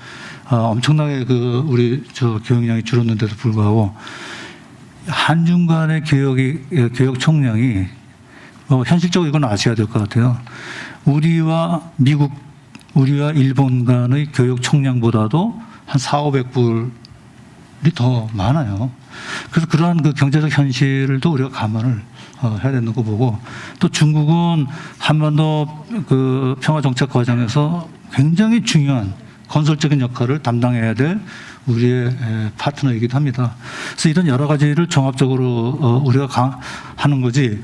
Speaker 2: 엄청나게 우리 교역량이 줄었는데도 불구하고 한중 간의 교역 총량이 현실적으로 이건 아셔야 될 것 같아요. 우리와 일본 간의 교역 총량보다도 한 400~500불이 더 많아요. 그래서 그러한 그 경제적 현실도 우리가 감안을 해야 되는 거 보고 또 중국은 한반도 그 평화 정책 과정에서 굉장히 중요한 건설적인 역할을 담당해야 될 우리의 파트너이기도 합니다. 그래서 이런 여러 가지를 종합적으로 우리가 하는 거지.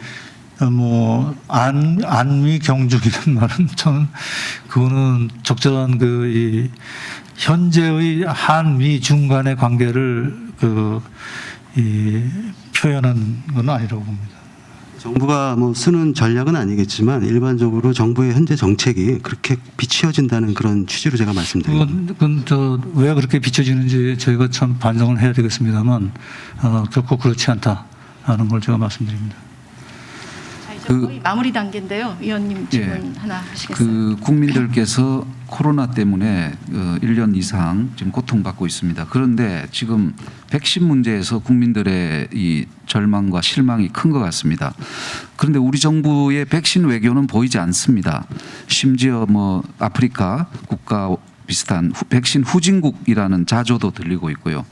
Speaker 2: 뭐 안미 경중이라는 말은 저는 그거는 적절한 이 현재의 한미 중 간의 관계를 표현한 건 아니라고 봅니다.
Speaker 6: 정부가 뭐 쓰는 전략은 아니겠지만 일반적으로 정부의 현재 정책이 그렇게 비치어진다는 그런 취지로 제가 말씀드립니다.
Speaker 2: 그건 왜 그렇게 비춰지는지 저희가 참 반성을 해야 되겠습니다만 결코 그렇지 않다라는 걸 제가 말씀드립니다.
Speaker 1: 자, 이제 거의 마무리 단계인데요. 위원님 질문 하나 하시겠어요?
Speaker 3: 국민들께서 코로나 때문에 1년 이상 지금 고통받고 있습니다. 그런데 지금 백신 문제에서 국민들의 이 절망과 실망이 큰 것 같습니다. 그런데 우리 정부의 백신 외교는 보이지 않습니다. 심지어 뭐 아프리카 국가 비슷한 백신 후진국이라는 자조도 들리고 있고요.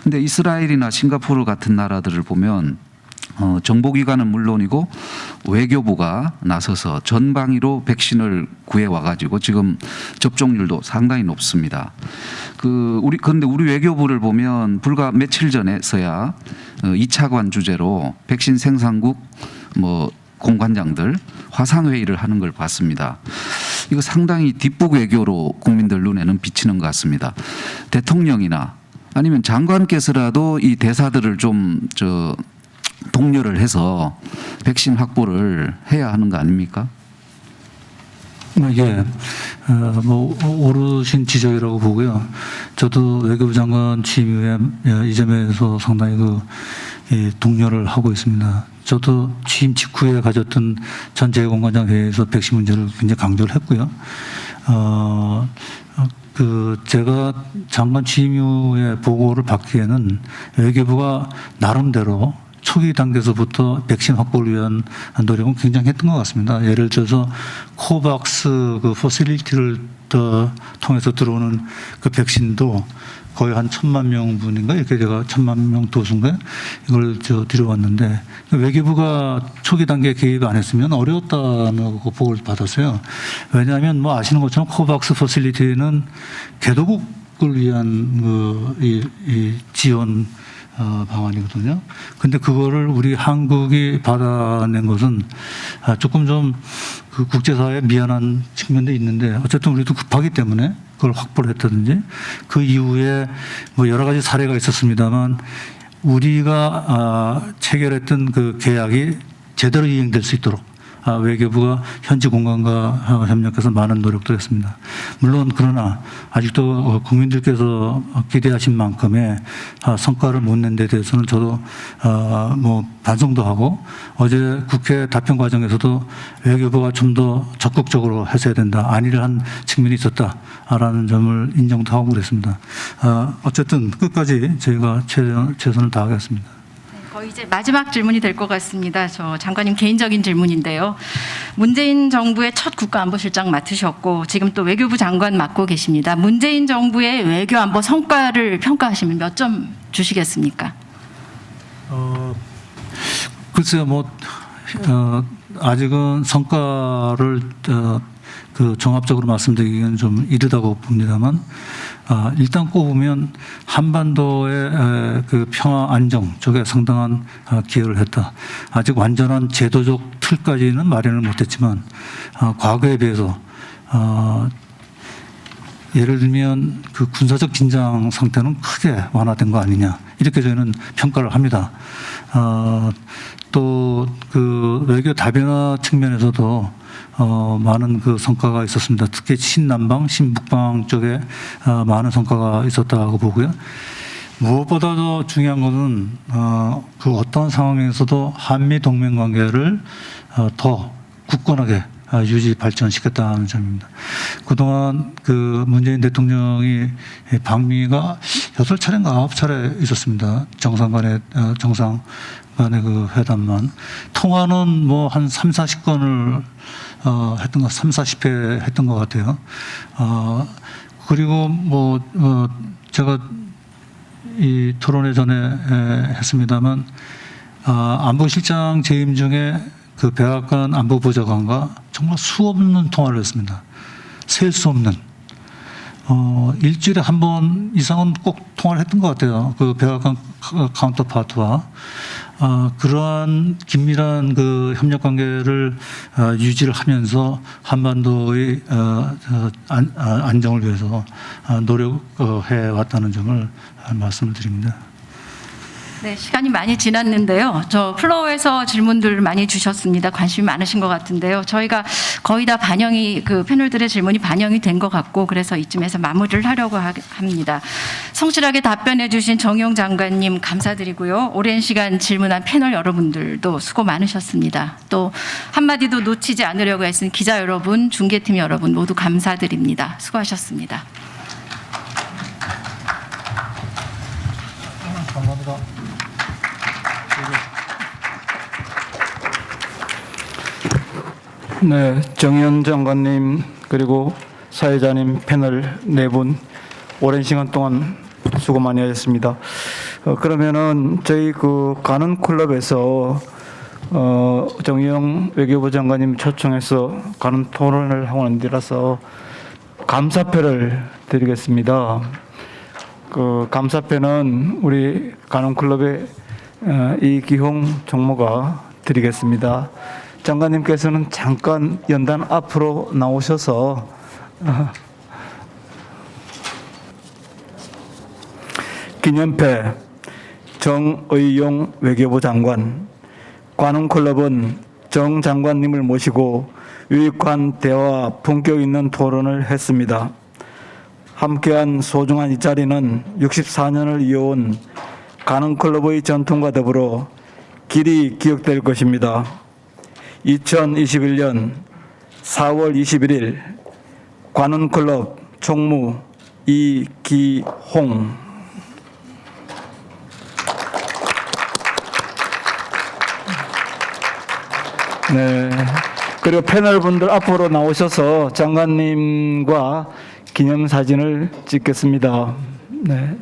Speaker 3: 그런데 이스라엘이나 싱가포르 같은 나라들을 보면 정보기관은 물론이고 외교부가 나서서 전방위로 백신을 구해와 가지고 지금 접종률도 상당히 높습니다. 그런데 우리 외교부를 보면 불과 며칠 전에서야 2차관 주제로 백신 생산국 공관장들 화상회의를 하는 걸 봤습니다. 이거 상당히 뒷북 외교로 국민들 눈에는 비치는 것 같습니다. 대통령이나 아니면 장관께서라도 이 대사들을 좀 독려를 해서 백신 확보를 해야 하는 거 아닙니까?
Speaker 2: 예, 오르신 지적이라고 보고요. 저도 외교부 장관 취임 이후에 이 점에서 상당히 독려를 하고 있습니다. 저도 취임 직후에 가졌던 전 재외공관장 회의에서 백신 문제를 굉장히 강조를 했고요. 제가 장관 취임 이후에 보고를 받기에는 외교부가 나름대로 초기 단계에서부터 백신 확보를 위한 노력은 굉장히 했던 것 같습니다. 예를 들어서 코박스 그 포실리티를 통해서 들어오는 그 백신도 거의 한 1,000만 명분인가 이렇게 제가 1,000만 명 도수인가 이걸 들여왔는데 외교부가 초기 단계에 개입 안 했으면 어려웠다는 보고를 받았어요. 왜냐하면 뭐 아시는 것처럼 코박스 포실리티는 개도국을 위한 이 지원 방안이거든요. 근데 그거를 우리 한국이 받아낸 것은 조금 좀 그 국제사회에 미안한 측면도 있는데 어쨌든 우리도 급하기 때문에 그걸 확보를 했다든지 그 이후에 뭐 여러 가지 사례가 있었습니다만 우리가 체결했던 그 계약이 제대로 이행될 수 있도록 외교부가 현지 공간과 협력해서 많은 노력도 했습니다. 물론 그러나 아직도 국민들께서 기대하신 만큼의 성과를 못 낸 데 대해서는 저도 뭐 반성도 하고 어제 국회 답변 과정에서도 외교부가 좀 더 적극적으로 했어야 된다. 안일을 한 측면이 있었다라는 점을 인정도 하고 그랬습니다. 어쨌든 끝까지 저희가 최선을 다하겠습니다.
Speaker 1: 거의 이제 마지막 질문이 될 것 같습니다. 저 장관님 개인적인 질문인데요. 문재인 정부의 첫 국가안보실장 맡으셨고 지금 또 외교부 장관 맡고 계십니다. 문재인 정부의 외교안보 성과를 평가하시면 몇 점 주시겠습니까?
Speaker 2: 글쎄요, 아직은 성과를 그 종합적으로 말씀드리기는 좀 이르다고 봅니다만 일단 꼽으면 한반도의 그 평화 안정 쪽에 상당한 기여를 했다. 아직 완전한 제도적 틀까지는 마련을 못했지만 과거에 비해서 예를 들면 그 군사적 긴장 상태는 크게 완화된 거 아니냐 이렇게 저희는 평가를 합니다. 또 그 외교 다변화 측면에서도 많은 그 성과가 있었습니다. 특히 신남방, 신북방 쪽에 많은 성과가 있었다고 보고요. 무엇보다도 중요한 것은 그 어떤 상황에서도 한미 동맹 관계를 더 굳건하게 유지 발전시켰다는 점입니다. 그동안 그 문재인 대통령이 방미가 8차례인가 9차례 있었습니다. 정상 간의 그 회담만. 통화는 뭐 한 3, 40건을 했던 거, 3, 40회 했던 것 같아요. 그리고 제가 이 토론회 전에 했습니다만, 안보실장 재임 중에 그 백악관 안보보좌관과 정말 수없는 통화를 했습니다. 셀 수 없는. 일주일에 한 번 이상은 꼭 통화를 했던 것 같아요. 그 백악관 카운터파트와. 그러한 긴밀한 그 협력 관계를 유지를 하면서 한반도의 안정을 위해서 노력해 왔다는 점을 말씀을 드립니다.
Speaker 1: 네, 시간이 많이 지났는데요. 저 플로어에서 질문들 많이 주셨습니다. 관심이 많으신 것 같은데요. 저희가 거의 다 반영이 그 패널들의 질문이 반영이 된 것 같고 그래서 이쯤에서 마무리를 하려고 합니다. 성실하게 답변해 주신 정의용 장관님 감사드리고요. 오랜 시간 질문한 패널 여러분들도 수고 많으셨습니다. 또 한마디도 놓치지 않으려고 애쓴 기자 여러분, 중계팀 여러분 모두 감사드립니다. 수고하셨습니다.
Speaker 2: 감사합니다.
Speaker 7: 네, 정의용 장관님 그리고 사회자님 패널 네 분 오랜 시간 동안 수고 많이 하셨습니다. 그러면은 저희 그 가는 클럽에서 정의용 외교부 장관님 초청해서 가는 토론을 하고 있는 데라서 감사패를 드리겠습니다. 그 감사패는 우리 가는 클럽의 이기홍 총무가 드리겠습니다. 장관님께서는 잠깐 연단 앞으로 나오셔서 기념패 정의용 외교부 장관, 관훈클럽은 정 장관님을 모시고 유익한 대화와 품격 있는 토론을 했습니다. 함께한 소중한 이 자리는 64년을 이어온 가는클럽의 전통과 더불어 길이 기억될 것입니다. 2021년 4월 21일 관훈클럽 총무 이기홍. 네. 그리고 패널분들 앞으로 나오셔서 장관님과 기념사진을 찍겠습니다. 네.